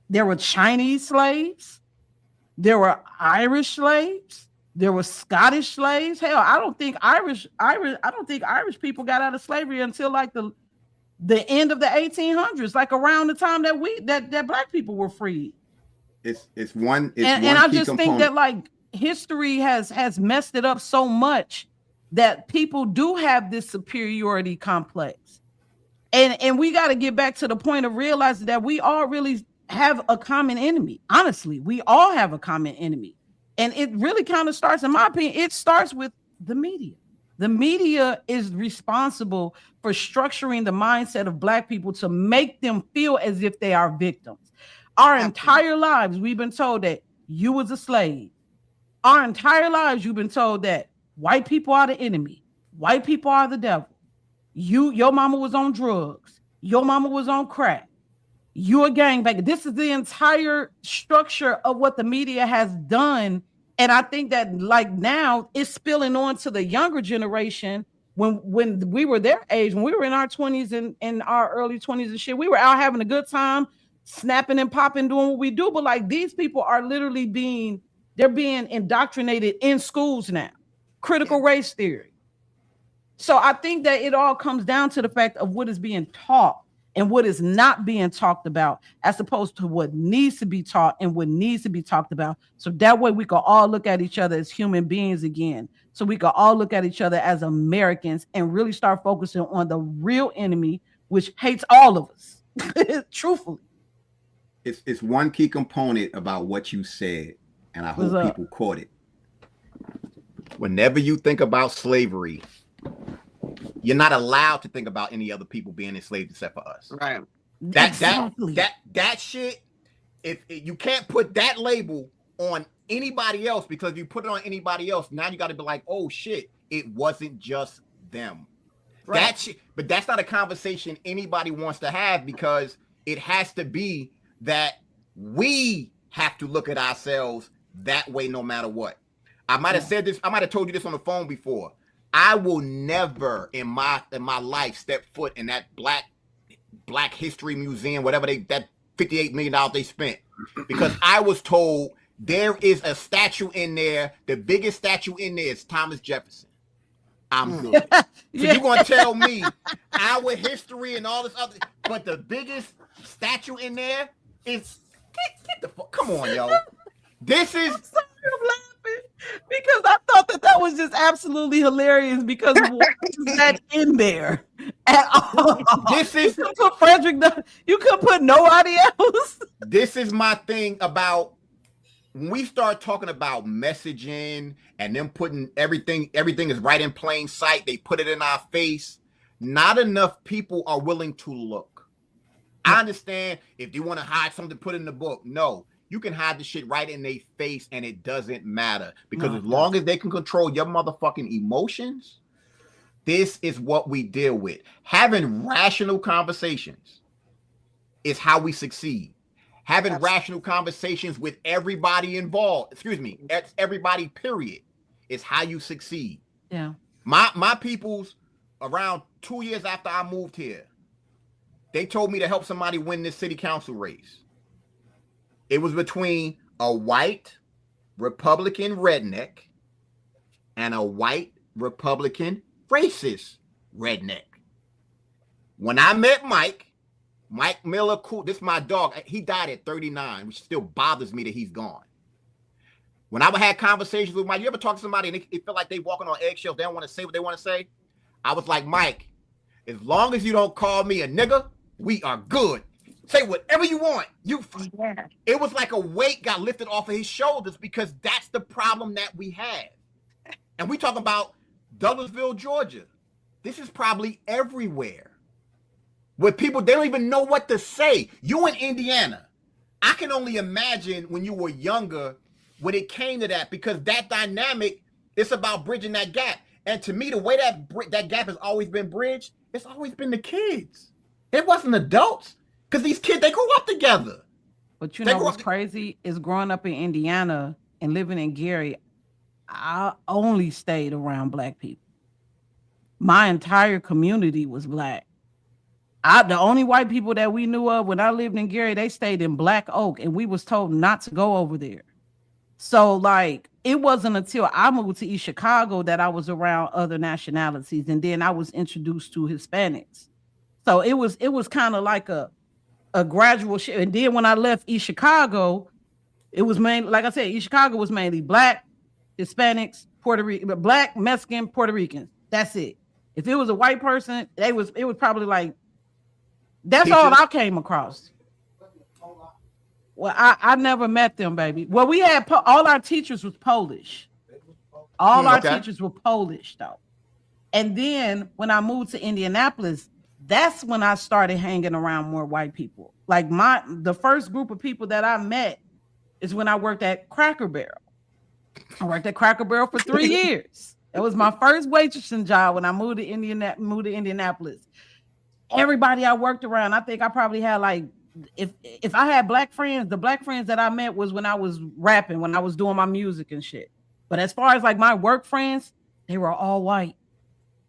There were Chinese slaves. There were Irish slaves. There were Scottish slaves. Hell, I don't think Irish people got out of slavery until like the end of the 1800s, like around the time that black people were freed. It's one. And I just think that like history has messed it up so much that people do have this superiority complex. And we got to get back to the point of realizing that we all really have a common enemy. Honestly, we all have a common enemy. And it really kind of starts, in my opinion, it starts with the media. The media is responsible for structuring the mindset of Black people to make them feel as if they are victims. Our entire lives, we've been told that you was a slave. Our entire lives, you've been told that white people are the enemy. White people are the devil. Your mama was on drugs. Your mama was on crack. You're a gangbanger. This is the entire structure of what the media has done. And I think that like now it's spilling on to the younger generation. When we were their age, when we were in our 20s and our early 20s and shit, we were out having a good time, snapping and popping, doing what we do. But like these people are literally they're being indoctrinated in schools now. Critical race theory. So I think that it all comes down to the fact of what is being taught and what is not being talked about, as opposed to what needs to be taught and what needs to be talked about. So that way we can all look at each other as human beings again. So we can all look at each other as Americans and really start focusing on the real enemy, which hates all of us, truthfully. It's one key component about what you said, and I hope people caught it. Whenever you think about slavery, you're not allowed to think about any other people being enslaved except for us. Right. That shit, if you can't put that label on anybody else, because if you put it on anybody else, now you got to be like, oh shit, it wasn't just them. Right. That shit, but that's not a conversation anybody wants to have, because it has to be that we have to look at ourselves that way no matter what. I might have said this, I might have told you this on the phone before. I will never in my life step foot in that Black History Museum, whatever that $58 million they spent, because I was told there is a statue in there. The biggest statue in there is Thomas Jefferson. I'm good. So you're gonna tell me our history and all this other, but the biggest statue in there is get the fuck. Come on, yo. This is. I'm laughing because I thought that was just absolutely hilarious, because what is that in there at all? This is you could put Frederick. You could put nobody else. This is my thing about when we start talking about messaging and them putting everything is right in plain sight. They put it in our face. Not enough people are willing to look. I understand if you want to hide something, put it in the book. No. You can hide the shit right in their face and it doesn't matter, because as long as they can control your motherfucking emotions, this is what we deal with. Having rational conversations is how we succeed. Having rational conversations with everybody involved, everybody, period, is how you succeed. Yeah. My peoples, around 2 years after I moved here, they told me to help somebody win this city council race. It was between a white Republican redneck and a white Republican racist redneck. When I met Mike Miller, cool. This is my dog. He died at 39, which still bothers me that he's gone. When I had conversations with Mike, you ever talk to somebody and it feel like they walking on eggshells, they don't want to say what they want to say? I was like, Mike, as long as you don't call me a nigga, we are good. Say whatever you want. It was like a weight got lifted off of his shoulders, because that's the problem that we have. And we talk about Douglasville, Georgia. This is probably everywhere, where people, they don't even know what to say. You in Indiana, I can only imagine when you were younger, when it came to that, because that dynamic, it's about bridging that gap. And to me, the way that gap has always been bridged, it's always been the kids. It wasn't adults. Because these kids, they grew up together. But you know what's crazy is growing up in Indiana and living in Gary, I only stayed around Black people. My entire community was Black. The only white people that we knew of when I lived in Gary, they stayed in Black Oak, and we was told not to go over there. So like, it wasn't until I moved to East Chicago that I was around other nationalities, and then I was introduced to Hispanics. So it was kind of like a gradual shift. And then when I left East Chicago, it was mainly, like I said, East Chicago was mainly Black, Hispanics, Puerto Rican, Black, Mexican, Puerto Ricans. That's it. If it was a white person, it was probably like, that's all I came across. Well, I never met them, baby. Well, we had all our teachers was Polish. All our teachers were Polish, though. And then when I moved to Indianapolis, that's when I started hanging around more white people. Like the first group of people that I met is when I worked at Cracker Barrel. I worked at Cracker Barrel for 3 years. It was my first waitressing job when I moved to Indianapolis. Everybody I worked around, I think I probably had like, if I had black friends, the black friends that I met was when I was rapping, when I was doing my music and shit. But as far as like my work friends, they were all white.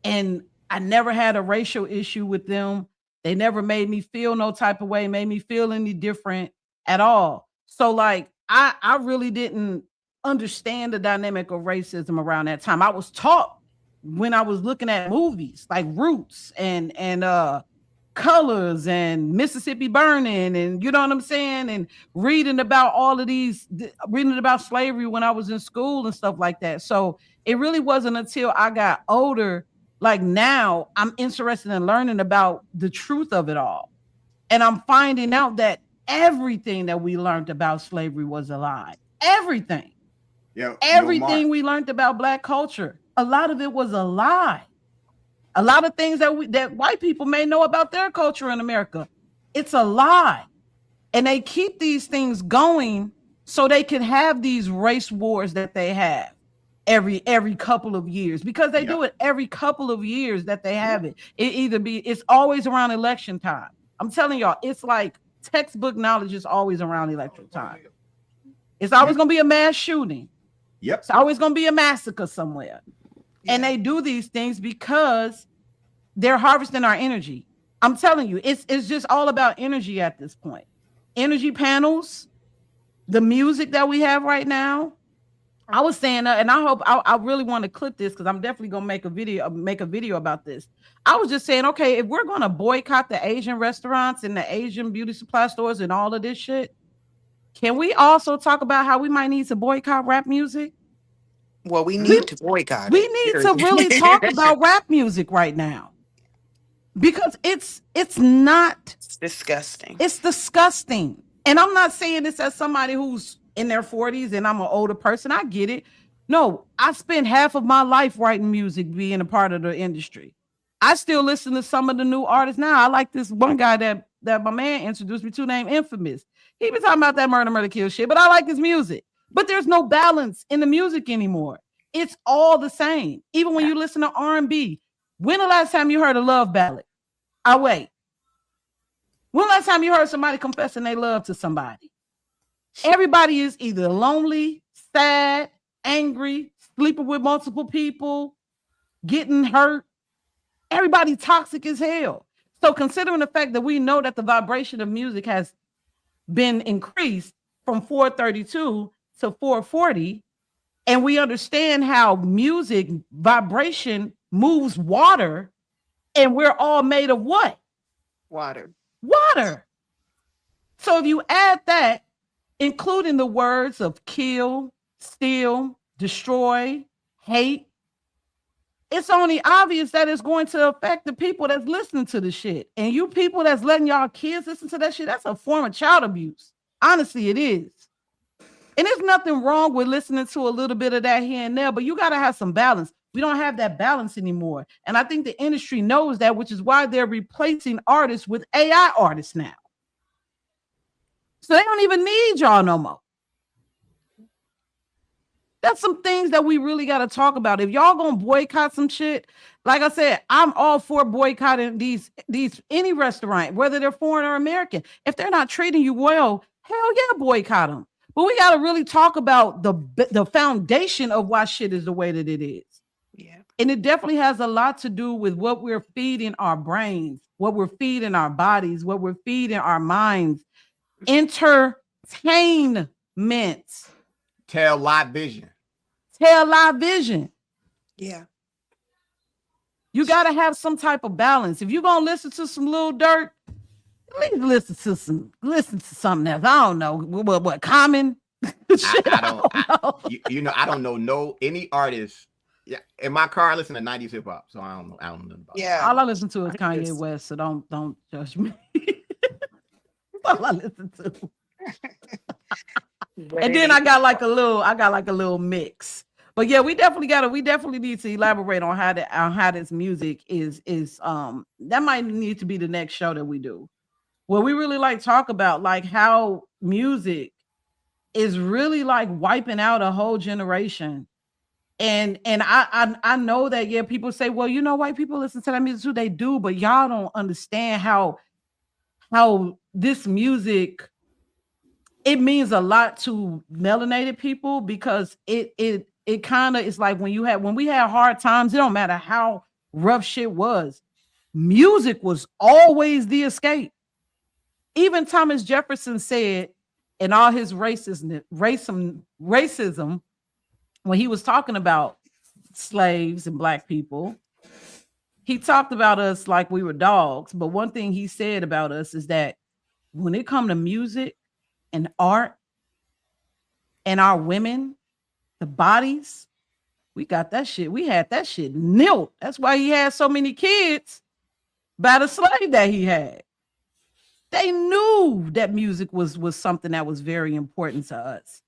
And I never had a racial issue with them. They never made me feel no type of way, made me feel any different at all. So like, I really didn't understand the dynamic of racism around that time. I was taught when I was looking at movies like Roots and Colors and Mississippi Burning, and you know what I'm saying, and reading about all of these, reading about slavery when I was in school and stuff like that. So it really wasn't until I got older, like now I'm interested in learning about the truth of it all. And I'm finding out that everything that we learned about slavery was a lie. Everything. Yeah. Everything we learned about Black culture, a lot of it was a lie. A lot of things that white people may know about their culture in America, it's a lie. And they keep these things going so they can have these race wars that they have every couple of years, because they do it every couple of years that they have it. It's always around election time. I'm telling y'all, it's like textbook knowledge is always around election time. It's always going to be a mass shooting. Yep. It's always going to be a massacre somewhere. And they do these things because they're harvesting our energy. I'm telling you, it's just all about energy at this point. Energy panels, the music that we have right now. I was saying, and I hope I really want to clip this because I'm definitely gonna make a video about this. I was just saying, okay, if we're gonna boycott the Asian restaurants and the Asian beauty supply stores and all of this shit, can we also talk about how we might need to boycott rap music? Well, we need to boycott. We need to really talk about rap music right now, because it's disgusting. It's disgusting. And I'm not saying this as somebody who's in their 40s and I'm an older person. I get it. No, I spent half of my life writing music, being a part of the industry. I still listen to some of the new artists now. I like this one guy that my man introduced me to named Infamous. He been talking about that murder, kill shit, but I like his music. But there's no balance in the music anymore. It's all the same. Even when you listen to R&B, when the last time you heard a love ballad? Wait. When the last time you heard somebody confessing they love to somebody? Everybody is either lonely, sad, angry, sleeping with multiple people, getting hurt. Everybody toxic as hell. So considering the fact that we know that the vibration of music has been increased from 432 to 440, and we understand how music vibration moves water, and we're all made of what? Water. So if you add that, including the words of kill, steal, destroy, hate, it's only obvious that it's going to affect the people that's listening to the shit. And you people that's letting y'all kids listen to that shit, that's a form of child abuse. Honestly, it is. And there's nothing wrong with listening to a little bit of that here and there, but you got to have some balance. We don't have that balance anymore. And I think the industry knows that, which is why they're replacing artists with AI artists now. So they don't even need y'all no more. That's some things that we really got to talk about. If y'all gonna boycott some shit, like I said, I'm all for boycotting these any restaurant, whether they're foreign or American. If they're not treating you well, hell yeah, boycott them. But we got to really talk about the foundation of why shit is the way that it is. Yeah. And it definitely has a lot to do with what we're feeding our brains, what we're feeding our bodies, what we're feeding our minds. Entertainment. Tell live vision. Yeah. You got to have some type of balance. If you're going to listen to some Lil Durk, at least listen to something else. I don't know. What Common? Shit, I don't. know. You know, I don't know any artist. Yeah, in my car, I listen to 90s hip hop, so I don't know. I don't know about. Yeah. All I listen to is I Kanye just- West, so don't judge me. All I listen to. but And it then is- I got like a little mix. But yeah, we definitely need to elaborate on how this music is that might need to be the next show that we do. Where we really like talk about like how music is really like wiping out a whole generation. And I know that yeah, people say, well, you know, white people listen to that music too. They do, but y'all don't understand how this music it means a lot to melanated people because it kind of is like when we had hard times, it don't matter how rough shit was. Music was always the escape. Even Thomas Jefferson said in all his racism, when he was talking about slaves and black people, he talked about us like we were dogs. But one thing he said about us is that when it come to music and art and our women, the bodies, we got that shit. We had that shit nilled. That's why he had so many kids by the slave that he had. They knew that music was something that was very important to us.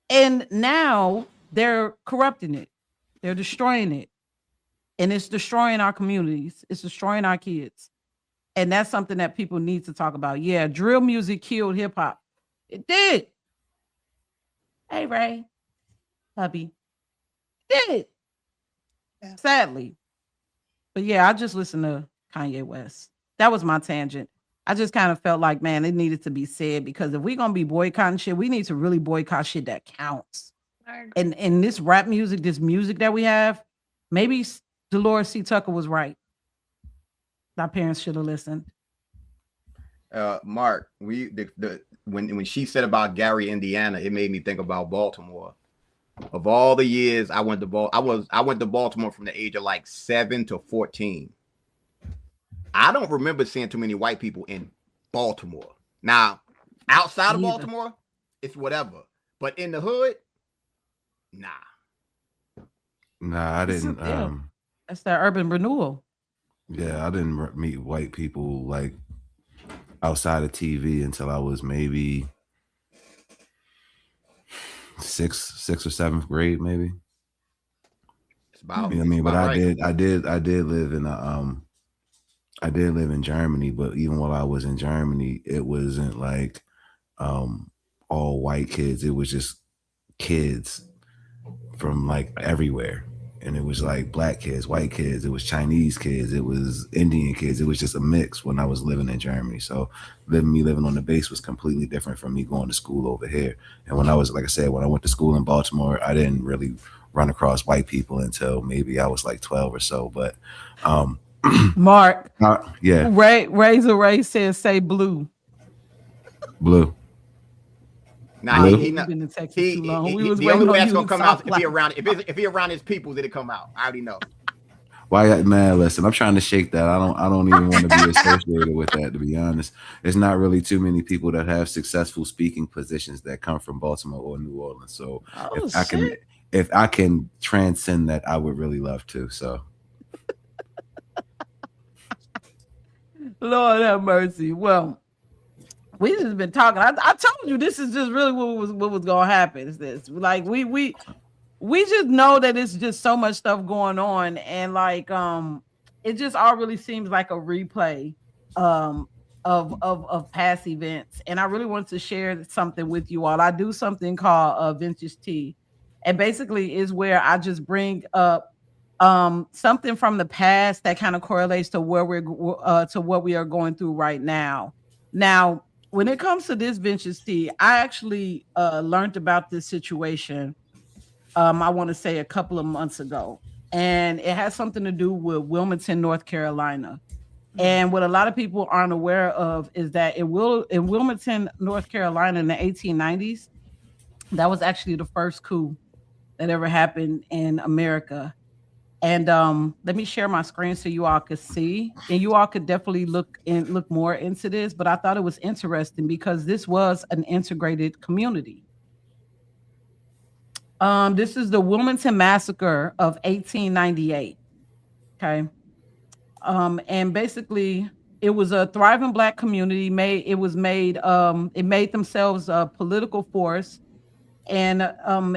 And now they're corrupting it. They're destroying it. And it's destroying our communities. It's destroying our kids. And that's something that people need to talk about. Yeah, drill music killed hip hop. It did. Hey, Ray, hubby. It did. Yeah. Sadly. But yeah, I just listened to Kanye West. That was my tangent. I just kind of felt like, man, it needed to be said because if we're going to be boycotting shit, we need to really boycott shit that counts. And this rap music, this music that we have, maybe Dolores C. Tucker was right. Our parents should have listened. Mark, when she said about Gary, Indiana, it made me think about Baltimore. Of all the years I went to I went to Baltimore from the age of like 7 to 14. I don't remember seeing too many white people in Baltimore. Now, outside of Neither. Baltimore, it's whatever. But in the hood, nah. Nah, I didn't. Yeah. That's that urban renewal. Yeah, I didn't meet white people like outside of TV until I was maybe sixth or seventh grade, maybe. It's about, You know what I mean? But about I did live in I did live in Germany, but even while I was in Germany, it wasn't like all white kids. It was just kids from like everywhere. And it was like black kids, white kids, it was Chinese kids, it was Indian kids. It was just a mix when I was living in Germany. So living on the base was completely different from me going to school over here. And when I was, like I said, when I went to school in Baltimore, I didn't really run across white people until maybe I was like 12 or so. But Mark. Yeah. Razor Ray says say blue. Blue. Nah, Blue. We've been in Texas too long. We was the waiting only way on that's you gonna to come out stop if he laughing. around if he around his people, did it come out? I already know. Why, man? Listen, I'm trying to shake that. I don't even want to be associated with that. To be honest, there's not really too many people that have successful speaking positions that come from Baltimore or New Orleans. So if I can transcend that, I would really love to. So, Lord have mercy. Well, we just been talking. I told you this is just really what was gonna happen. Is this like we just know that it's just so much stuff going on, and like it just all really seems like a replay of past events. And I really wanted to share something with you all. I do something called vintage tea, and basically is where I just bring up something from the past that kind of correlates to where we're to what we are going through right now. Now, when it comes to this vintage tea, I actually learned about this situation. I want to say a couple of months ago, and it has something to do with Wilmington, North Carolina. And what a lot of people aren't aware of is that in Wilmington, North Carolina, in the 1890s, that was actually the first coup that ever happened in America. And let me share my screen so you all could see, and you all could definitely look more into this. But I thought it was interesting because this was an integrated community. This is the Wilmington Massacre of 1898. Okay. And basically it was a thriving black community it made themselves a political force, and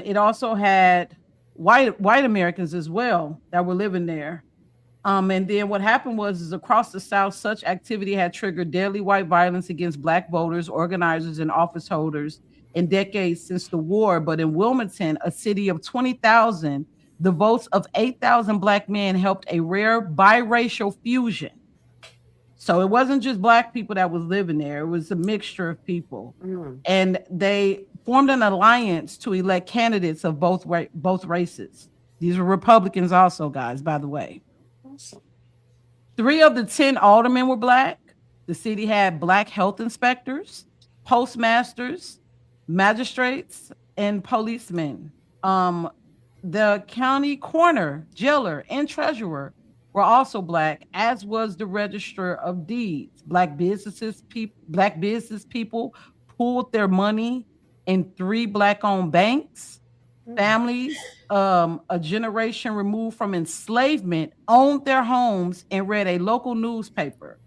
it also had white Americans as well that were living there. And then what happened was is across the South, such activity had triggered deadly white violence against black voters, organizers, and office holders in decades since the war. But in Wilmington, a city of 20,000, the votes of 8,000 black men helped a rare biracial fusion. So it wasn't just black people that was living there; it was a mixture of people, and they formed an alliance to elect candidates of both races. These were Republicans, also, guys. By the way, Awesome. 3 of the 10 aldermen were black. The city had black health inspectors, postmasters, magistrates, and policemen. Um, the county coroner, jailer, and treasurer were also black, as was the register of deeds. Black business people pooled their money in 3 black-owned banks. Families, a generation removed from enslavement, owned their homes and read a local newspaper.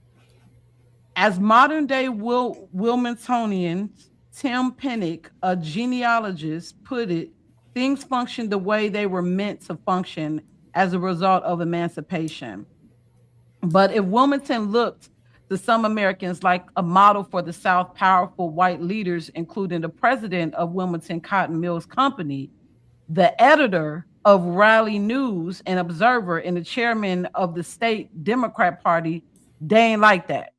As modern day Wilmingtonians, Tim Pennick, a genealogist, put it, things functioned the way they were meant to function as a result of emancipation. But if Wilmington looked to some Americans like a model for the South, powerful white leaders, including the president of Wilmington Cotton Mills Company, the editor of Raleigh News and Observer, and the chairman of the state Democrat Party, they ain't like that.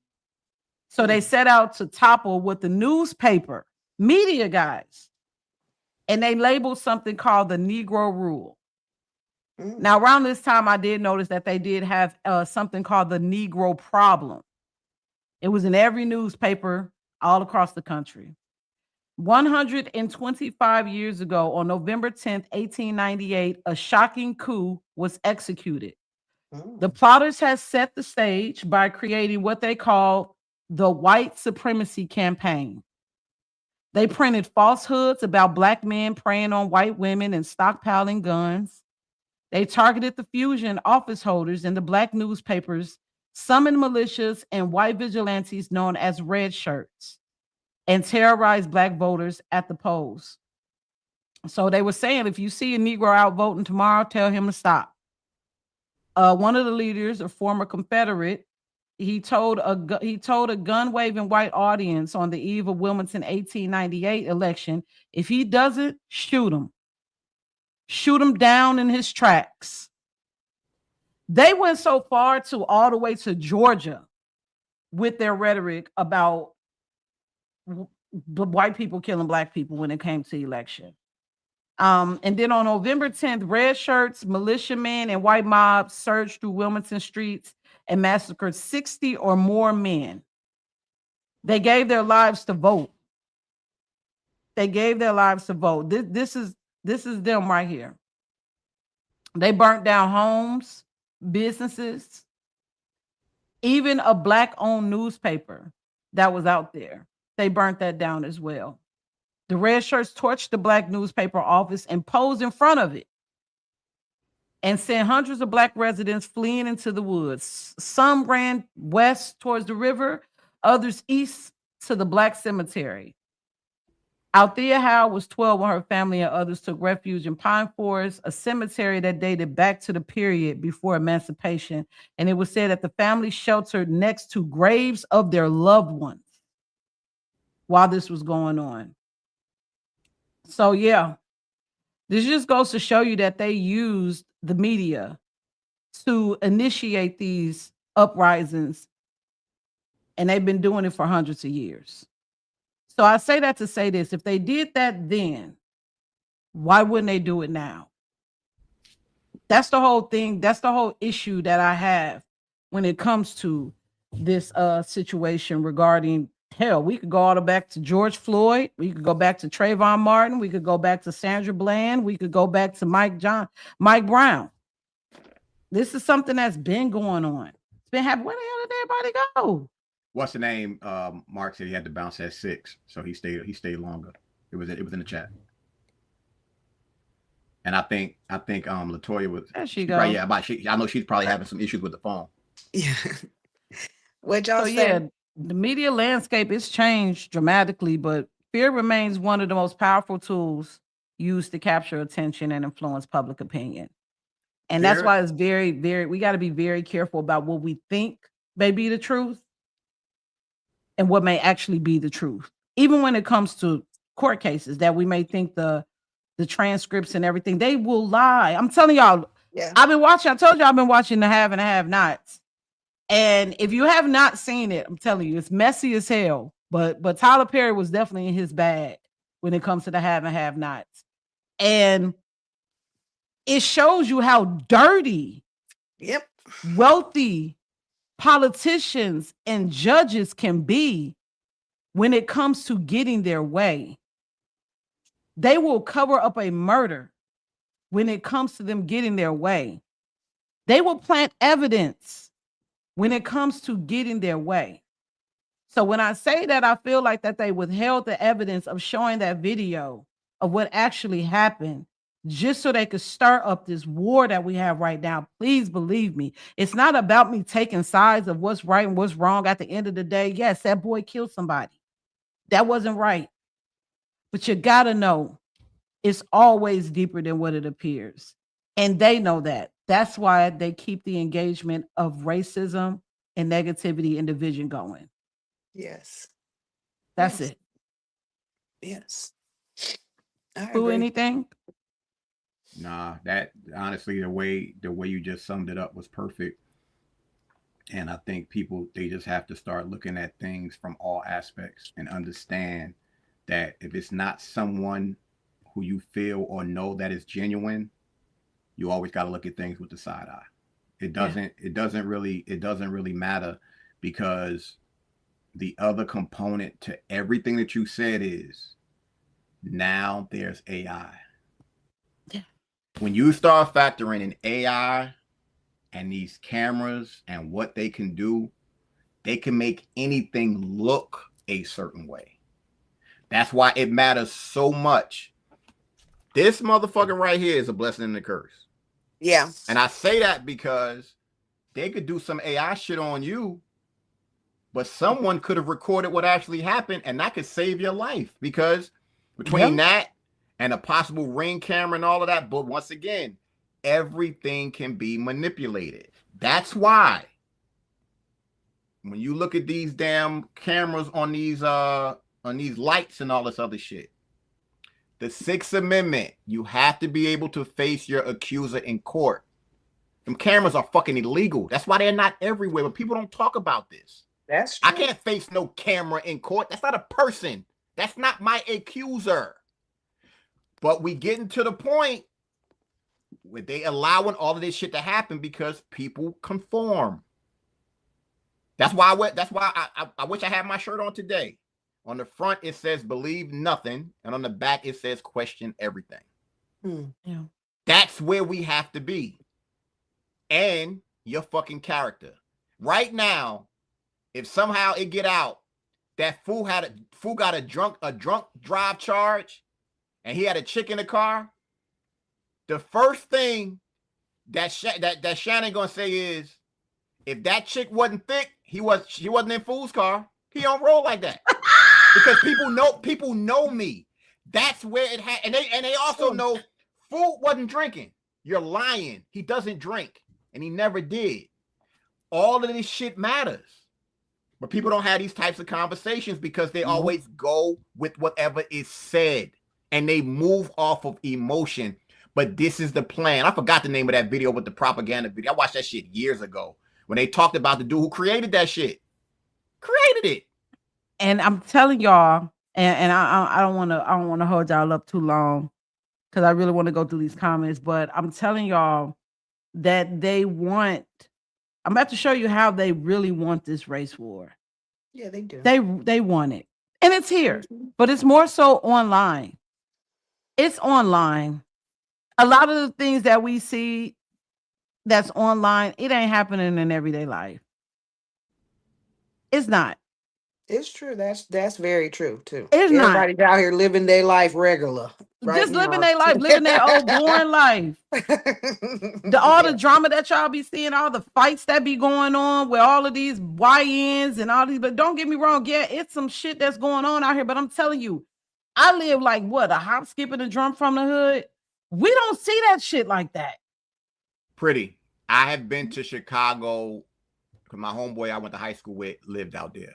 So they set out to topple with the newspaper media guys, and they labeled something called the Negro Rule. Now, around this time, I did notice that they did have something called the Negro Problem. It was in every newspaper all across the country. 125 years ago, on November 10th, 1898, a shocking coup was executed. The plotters had set the stage by creating what they called the white supremacy campaign. They printed falsehoods about black men preying on white women and stockpiling guns. They targeted the fusion office holders in the black newspapers, summoned militias and white vigilantes known as red shirts, and terrorized black voters at the polls. So they were saying, if you see a Negro out voting tomorrow, tell him to stop. One of the leaders, a former Confederate, he told a gun waving white audience on the eve of Wilmington 1898 election, if he doesn't shoot him down in his tracks. They went so far to all the way to Georgia with their rhetoric about white people killing black people when it came to election. And then on November 10th, red shirts, militiamen, and white mobs surged through Wilmington streets and massacred 60 or more men. They gave their lives to vote. They gave their lives to vote. This is them right here. They burnt down homes, businesses, even a black-owned newspaper that was out there. They burnt that down as well. The red shirts torched the black newspaper office and posed in front of it and sent hundreds of black residents fleeing into the woods. Some ran west towards the river, others east to the black cemetery. Althea Howe was 12 when her family and others took refuge in Pine Forest, a cemetery that dated back to the period before emancipation. And it was said that the family sheltered next to graves of their loved ones while this was going on. So, yeah, this just goes to show you that they used the media to initiate these uprisings, and they've been doing it for hundreds of years. So I say that to say this, if they did that then, why wouldn't they do it now? That's the whole thing. That's the whole issue that I have when it comes to this situation regarding, hell, we could go all the way back to George Floyd. We could go back to Trayvon Martin. We could go back to Sandra Bland. We could go back to Mike Brown. This is something that's been going on. It's been happening. Where the hell did everybody go? What's the name? Mark said he had to bounce at 6, so he stayed longer. It was in the chat. And I think Latoya was. There she Probably, go. I know she's probably having some issues with the phone. Yeah. What y'all So say? yeah, the media landscape is changed dramatically, but fear remains one of the most powerful tools used to capture attention and influence public opinion. And that's Fear. why it's very, very, we got to be very careful about what we think may be the truth and what may actually be the truth. Even when it comes to court cases that we may think the transcripts and everything, they will lie. I'm telling y'all, Yeah. I've been watching, I told you I've been watching the have and the have nots. And if you have not seen it, I'm telling you, it's messy as hell. But Tyler Perry was definitely in his bag when it comes to the have and have nots. And it shows you how dirty Yep. wealthy politicians and judges can be when it comes to getting their way. They will cover up a murder when it comes to them getting their way. They will plant evidence when it comes to getting their way. So when I say that, I feel like that they withheld the evidence of showing that video of what actually happened just so they could stir up this war that we have right now. Please believe me. It's not about me taking sides of what's right and what's wrong. At the end of the day, yes, that boy killed somebody. That wasn't right. But you got to know it's always deeper than what it appears. And they know that. That's why they keep the engagement of racism and negativity and division going. Yes. That's Yes. it. Yes. I Who agree. anything? Nah, that honestly, the way you just summed it up was perfect. And I think people, they just have to start looking at things from all aspects and understand that if it's not someone who you feel or know that is genuine, you always got to look at things with the side eye. It doesn't really matter, because the other component to everything that you said is now there's AI. Yeah. When you start factoring in AI and these cameras and what they can do, they can make anything look a certain way. That's why it matters so much. This motherfucker right here is a blessing and a curse. Yeah. And I say that because they could do some AI shit on you, but someone could have recorded what actually happened, and that could save your life. Because between that and a possible Ring camera and all of that, but once again, everything can be manipulated. That's why when you look at these damn cameras on these lights and all this other shit, the Sixth Amendment, you have to be able to face your accuser in court. Them cameras are fucking illegal. That's why they're not everywhere, but people don't talk about this. That's true. I can't face no camera in court. That's not a person. That's not my accuser. But we getting to the point where they allowing all of this shit to happen because people conform. That's why I wish I had my shirt on today. On the front, it says believe nothing. And on the back, it says question everything. Yeah. That's where we have to be. And your fucking character. Right now, if somehow it get out that fool got a drunk drive charge and he had a chick in the car, the first thing that Shannon gonna say is, if that chick wasn't thick, she wasn't in fool's car. He don't roll like that. Because people know me. That's where it had, and they also know fool wasn't drinking. You're lying. He doesn't drink, and he never did. All of this shit matters. But people don't have these types of conversations because they always go with whatever is said, and they move off of emotion. But this is the plan. I forgot the name of that video with the propaganda video. I watched that shit years ago when they talked about the dude who created that shit. Created it. And I'm telling y'all, and I don't want to hold y'all up too long because I really want to go through these comments, but I'm telling y'all that I'm about to show you how they really want this race war. Yeah, they do. They want it. And it's here, but it's more so online. It's online. A lot of the things that we see that's online, it ain't happening in everyday life. It's not. It's true. That's very true too. It's not. Everybody's out here living their life regular. right just living now. their life, living their old boring life. All the drama that y'all be seeing, all the fights that be going on with all of these YNs and all these, but don't get me wrong, yeah, it's some shit that's going on out here. But I'm telling you, I live like what, a hop, skip, and a drum from the hood. We don't see that shit like that. Pretty. I have been to Chicago because my homeboy I went to high school with lived out there.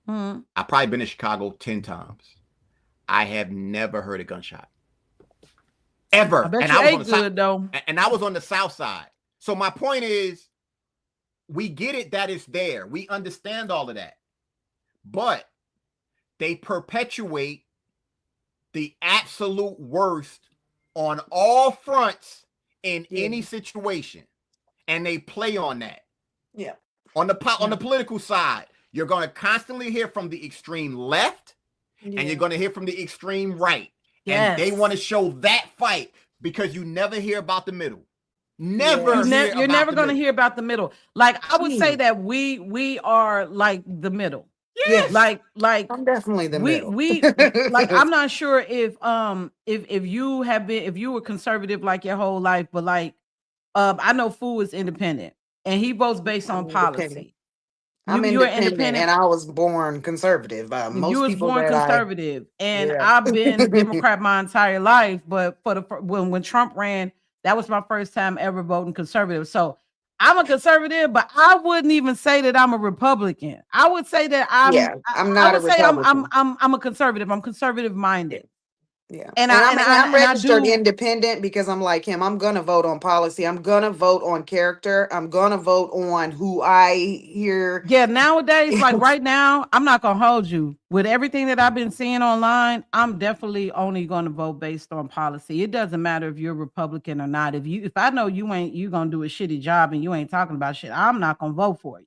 I've probably been to Chicago 10 times. I have never heard a gunshot. Ever. I bet and you I was ate on the good though. And I was on the south side. So my point is, we get it that it's there. We understand all of that. But they perpetuate the absolute worst on all fronts in any situation. And they play on that. Yeah. On the political side, you're going to constantly hear from the extreme left and you're going to hear from the extreme right. Yes. And they want to show that fight because you never hear about the middle. You're never going to hear about the middle. Like I would say that we are like the middle. Yes. Like I'm definitely the middle. We like I'm not sure if you were conservative like your whole life, but like I know Fu is independent and he votes based on policy. I'm independent, and I was born conservative. Most you was people born that conservative, and I've been Democrat my entire life. But when Trump ran, that was my first time ever voting conservative. So I'm a conservative, but I wouldn't even say that I'm a Republican. I would say that I'm not. I would say I'm a conservative. I'm conservative minded. Yeah. And I'm registered independent because I'm like him. I'm going to vote on policy. I'm going to vote on character. I'm going to vote on who I hear. Yeah. Nowadays, like right now, I'm not going to hold you with everything that I've been seeing online. I'm definitely only going to vote based on policy. It doesn't matter if you're Republican or not. If I know you going to do a shitty job and you ain't talking about shit, I'm not going to vote for you.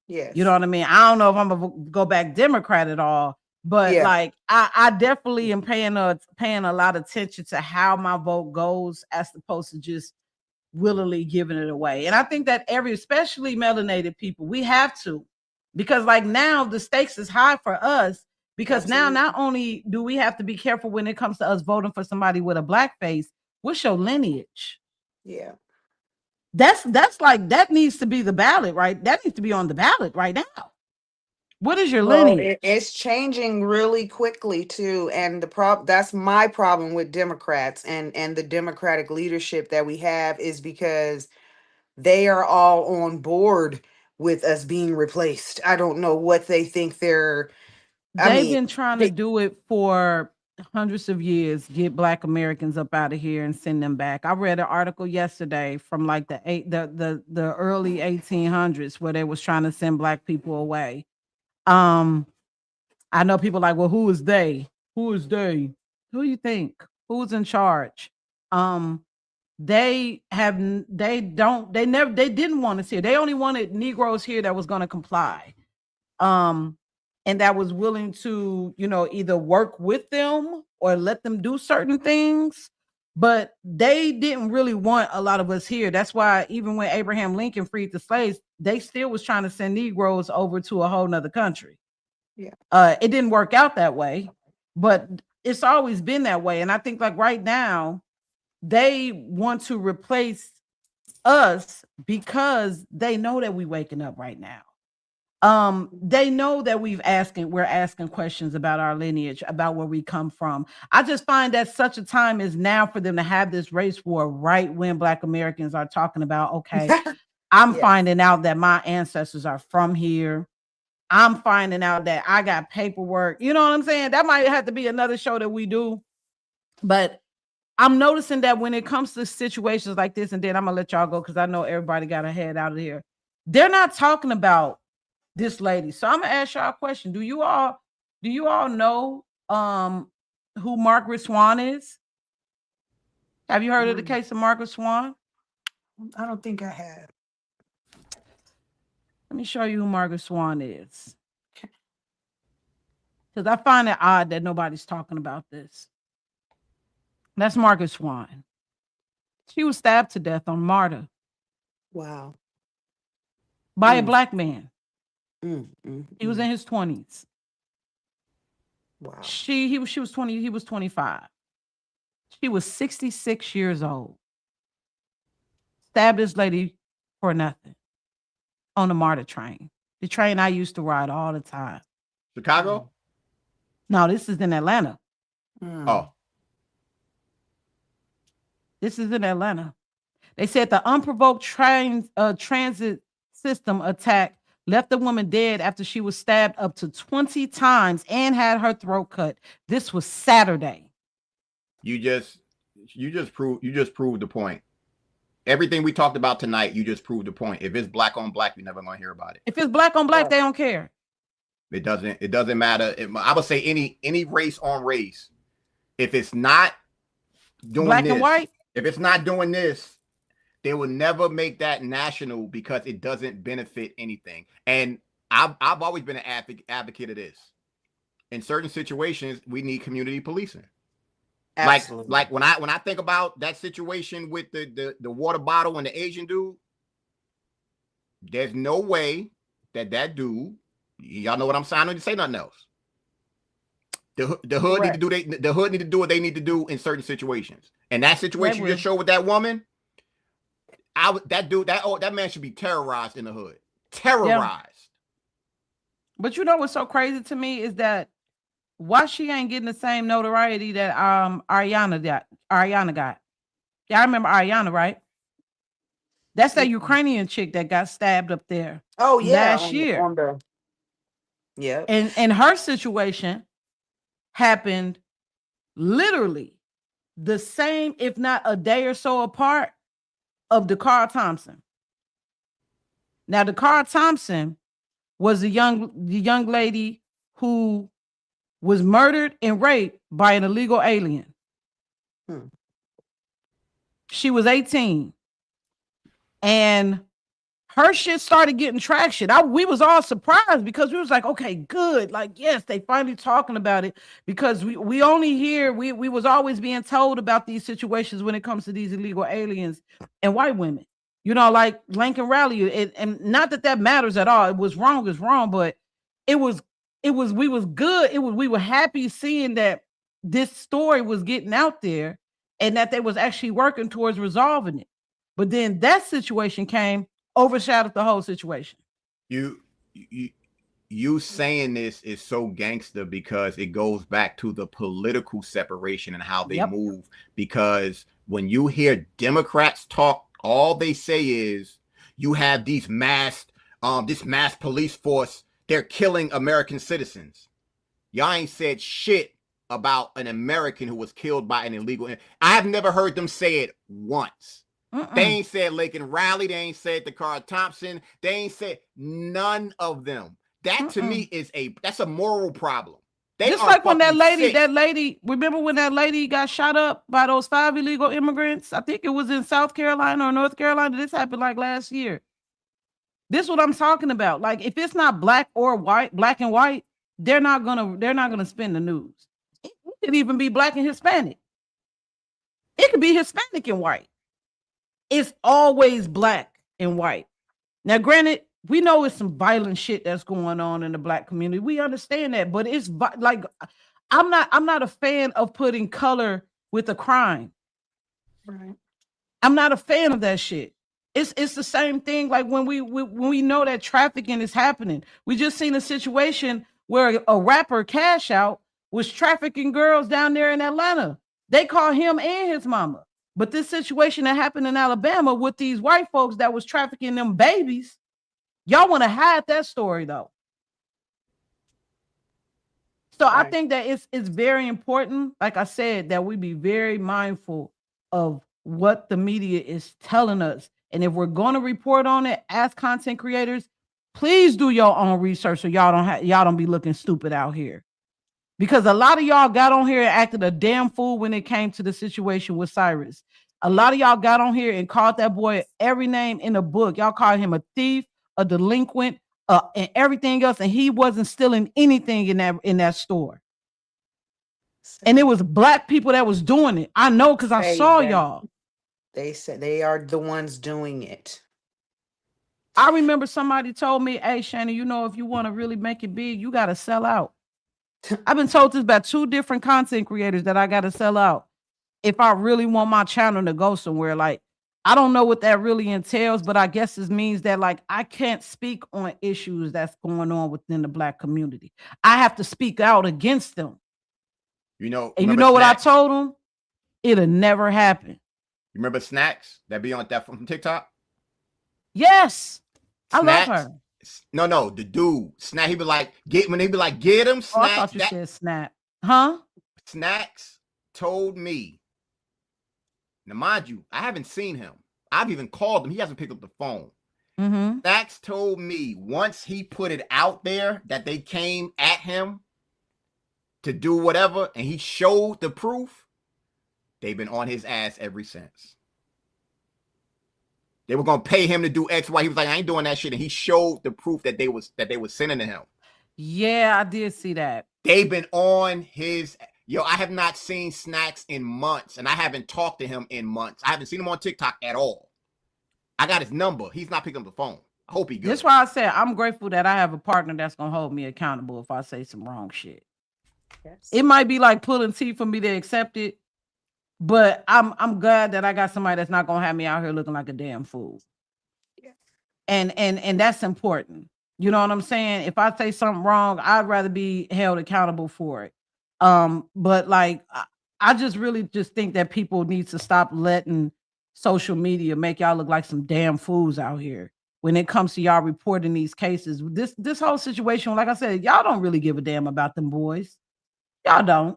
Yes. You know what I mean? I don't know if I'm going to go back Democrat at all. But like I definitely am paying a lot of attention to how my vote goes as opposed to just willingly giving it away. And I think that especially melanated people, we have to, because like now the stakes is high for us because now not only do we have to be careful when it comes to us voting for somebody with a black face, what's your lineage? Yeah. That's like that needs to be the ballot, right? That needs to be on the ballot right now. What is your lineage? It's changing really quickly too, and that's my problem with Democrats and the Democratic leadership that we have is because they are all on board with us being replaced. I don't know what they think they've been trying to do it for hundreds of years, get Black Americans up out of here and send them back. I read an article yesterday from like the early 1800s where they was trying to send Black people away. I know people like, well, who is they? Who is they? Who you think? Who's in charge? They didn't want us here. They only wanted Negroes here that was going to comply. And that was willing to, either work with them or let them do certain things. But they didn't really want a lot of us here. That's why even when Abraham Lincoln freed the slaves, they still was trying to send Negroes over to a whole nother country. Yeah. It didn't work out that way, but it's always been that way. And I think like right now, they want to replace us because they know that we're waking up right now. They know that we're asking questions about our lineage, about where we come from. I just find that such a time is now for them to have this race war right when Black Americans are talking about, okay, I'm finding out that my ancestors are from here. I'm finding out that I got paperwork. You know what I'm saying? That might have to be another show that we do. But I'm noticing that when it comes to situations like this, and then I'm going to let y'all go because I know everybody got to head out of here. They're not talking about this lady. So I'm going to ask y'all a question. Do you all know who Margaret Swan is? Have you heard of the case of Margaret Swan? I don't think I have. Let me show you who Margaret Swan is. Because I find it odd that nobody's talking about this. That's Margaret Swan. She was stabbed to death on MARTA. Wow. By a Black man. He was in his 20s. Wow. She was 20, he was 25. She was 66 years old. Stabbed this lady for nothing on the MARTA train. The train I used to ride all the time. Chicago? No, this is in Atlanta. Oh. This is in Atlanta. They said the unprovoked transit system attack left the woman dead after she was stabbed up to 20 times and had her throat cut. This was Saturday. You just proved the point. Everything we talked about tonight, you just proved the point. If it's black on black, you're never gonna hear about it. If it's black on black, they don't care. It doesn't matter. I would say any race on race. If it's not doing black this, and white, if it's not doing this, they will never make that national because it doesn't benefit anything. And I've always been an advocate of this. In certain situations, we need community policing. Absolutely. Like when I think about that situation with the water bottle and the Asian dude, there's no way that dude, y'all know what I'm saying. I don't need to say nothing else. The hood need to do the hood need to do what they need to do in certain situations. And that situation you just showed with that woman, that man should be terrorized in the hood. Terrorized. Yeah. But you know what's so crazy to me is that why she ain't getting the same notoriety that Ariana got. Yeah, I remember Ariana, right? That's that Ukrainian chick that got stabbed up there. Oh yeah, last year. Yeah, and her situation happened literally the same, if not a day or so apart, of Dakar Thompson. Now, Dakar Thompson was the young lady who was murdered and raped by an illegal alien. She was 18. And her shit started getting traction. We was all surprised because we was like, okay, good. Like, yes, they finally talking about it because we only hear, we was always being told about these situations when it comes to these illegal aliens and white women. You know, like Lincoln Raleigh, and not that matters at all. It was wrong is wrong, but we was good. We were happy seeing that this story was getting out there and that they was actually working towards resolving it. But then that situation came, overshadowed the whole situation. You saying this is so gangster because it goes back to the political separation and how they move. Because when you hear Democrats talk, all they say is you have these this mass police force. They're killing American citizens. Y'all ain't said shit about an American who was killed by an illegal. I have never heard them say it once. They ain't said Lincoln Raleigh. They ain't said Dakar Thompson. They ain't said none of them. That to me is that's a moral problem. Just like when that lady, remember when that lady got shot up by those 5 illegal immigrants? I think it was in South Carolina or North Carolina. This happened like last year. This is what I'm talking about. Like, if it's not black or white, black and white, they're not gonna spin the news. It could even be black and Hispanic. It could be Hispanic and white. It's always black and white. Now, granted, we know it's some violent shit that's going on in the black community. We understand that, but it's like I'm not a fan of putting color with a crime. Right. I'm not a fan of that shit. It's the same thing like when we know that trafficking is happening. We just seen a situation where a rapper Cash Out was trafficking girls down there in Atlanta. They caught him and his mama. But this situation that happened in Alabama with these white folks that was trafficking them babies, y'all want to hide that story though. So right. I think that it's very important, like I said, that we be very mindful of what the media is telling us. And if we're going to report on it as content creators, please do your own research so y'all don't be looking stupid out here. Because a lot of y'all got on here and acted a damn fool when it came to the situation with Cyrus. A lot of y'all got on here and called that boy every name in the book. Y'all called him a thief, a delinquent, and everything else. And he wasn't stealing anything in that store. And it was black people that was doing it. I know because I saw y'all. They said they are the ones doing it. I remember somebody told me, hey, Shannon, you know, if you want to really make it big, you got to sell out. I've been told this by 2 different content creators that I got to sell out. if I really want my channel to go somewhere. Like, I don't know what that really entails, but I guess it means that like I can't speak on issues that's going on within the Black community. I have to speak out against them. You know, And you remember know what I Snacks? told them? It'll never happen. You remember Snacks that be on that from TikTok? Yes. I love Snacks? her. No, the dude. Snack, he be like, get him, Oh, I Snacks. thought you said Snap. Huh? Snacks told me. Now, mind you, I haven't seen him. I've even called him. He hasn't picked up the phone. Mm-hmm. Snacks told me once he put it out there that they came at him to do whatever, and he showed the proof, they've been on his ass ever since. They were gonna pay him to do X, Y. He was like, I ain't doing that shit, and he showed the proof that they was sending to him. Yeah, I did see that. They've been on his. Yo, I have not seen Snacks in months, and I haven't talked to him in months. I haven't seen him on TikTok at all. I got his number. He's not picking up the phone. I hope he good. That's why I said I'm grateful that I have a partner that's gonna hold me accountable if I say some wrong shit. Yes. It might be like pulling teeth for me to accept it, but I'm glad that I got somebody that's not gonna have me out here looking like a damn fool. Yeah. And that's important. You know what I'm saying? If I say something wrong, I'd rather be held accountable for it. But like I just really just think that people need to stop letting social media make y'all look like some damn fools out here when it comes to y'all reporting these cases. This whole situation, like I said, y'all don't really give a damn about them boys. Y'all don't.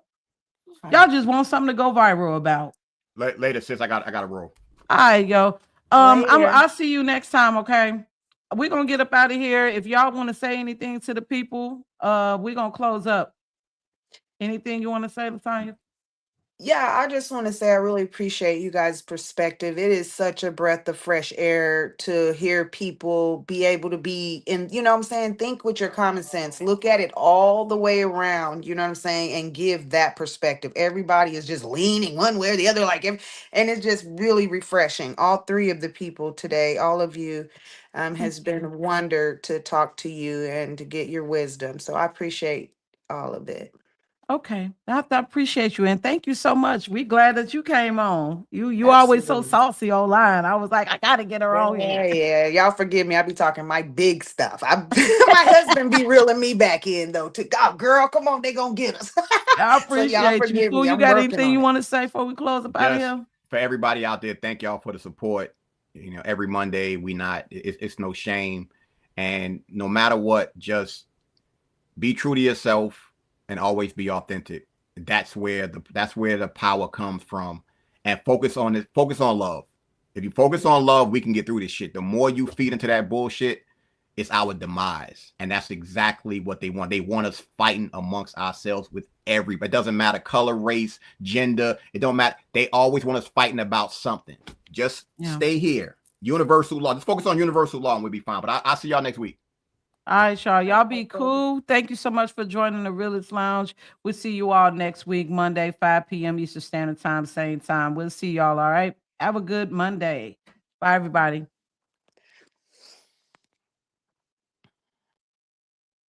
Y'all just want something to go viral about. Later, sis, I got a roll. All right, yo. Later. I'll see you next time, okay? We're gonna get up out of here. If y'all want to say anything to the people, we're gonna close up. Anything you want to say, Latanya? Yeah, I just want to say I really appreciate you guys' perspective. It is such a breath of fresh air to hear people be able to be in, you know what I'm saying? Think with your common sense. Look at it all the way around, you know what I'm saying? And give that perspective. Everybody is just leaning one way or the other, and it's just really refreshing. All three of the people today, all of you, has been a wonder to talk to you and to get your wisdom. So I appreciate all of it. Okay, I appreciate you and thank you so much. We glad that you came on. You always so Absolutely. saucy online. I was like, I gotta get her on Yeah, here. yeah. Y'all forgive me. I be talking my big stuff. My husband be reeling me back in though. To God, girl, come on, they gonna get us. I So y'all appreciate you. forgive Fool, me. you I'm got working anything on you it. want to say before we close up out of Just here? for everybody out there, thank y'all for the support. You know, every Monday it's no shame, and no matter what, just be true to yourself and always be authentic. That's where the power comes from. And focus on love. If you focus on love, we can get through this shit. The more you feed into that bullshit, it's our demise. And that's exactly what they want. They want us fighting amongst ourselves with everybody. It doesn't matter color, race, gender. It don't matter. They always want us fighting about something. Just stay here. Universal law. Just focus on universal law and we'll be fine. But I'll see y'all next week. All right, y'all. Y'all be cool. Thank you so much for joining the Realist Lounge. We'll see you all next week, Monday, 5 p.m. Eastern Standard Time, same time. We'll see y'all. All right. Have a good Monday. Bye, everybody.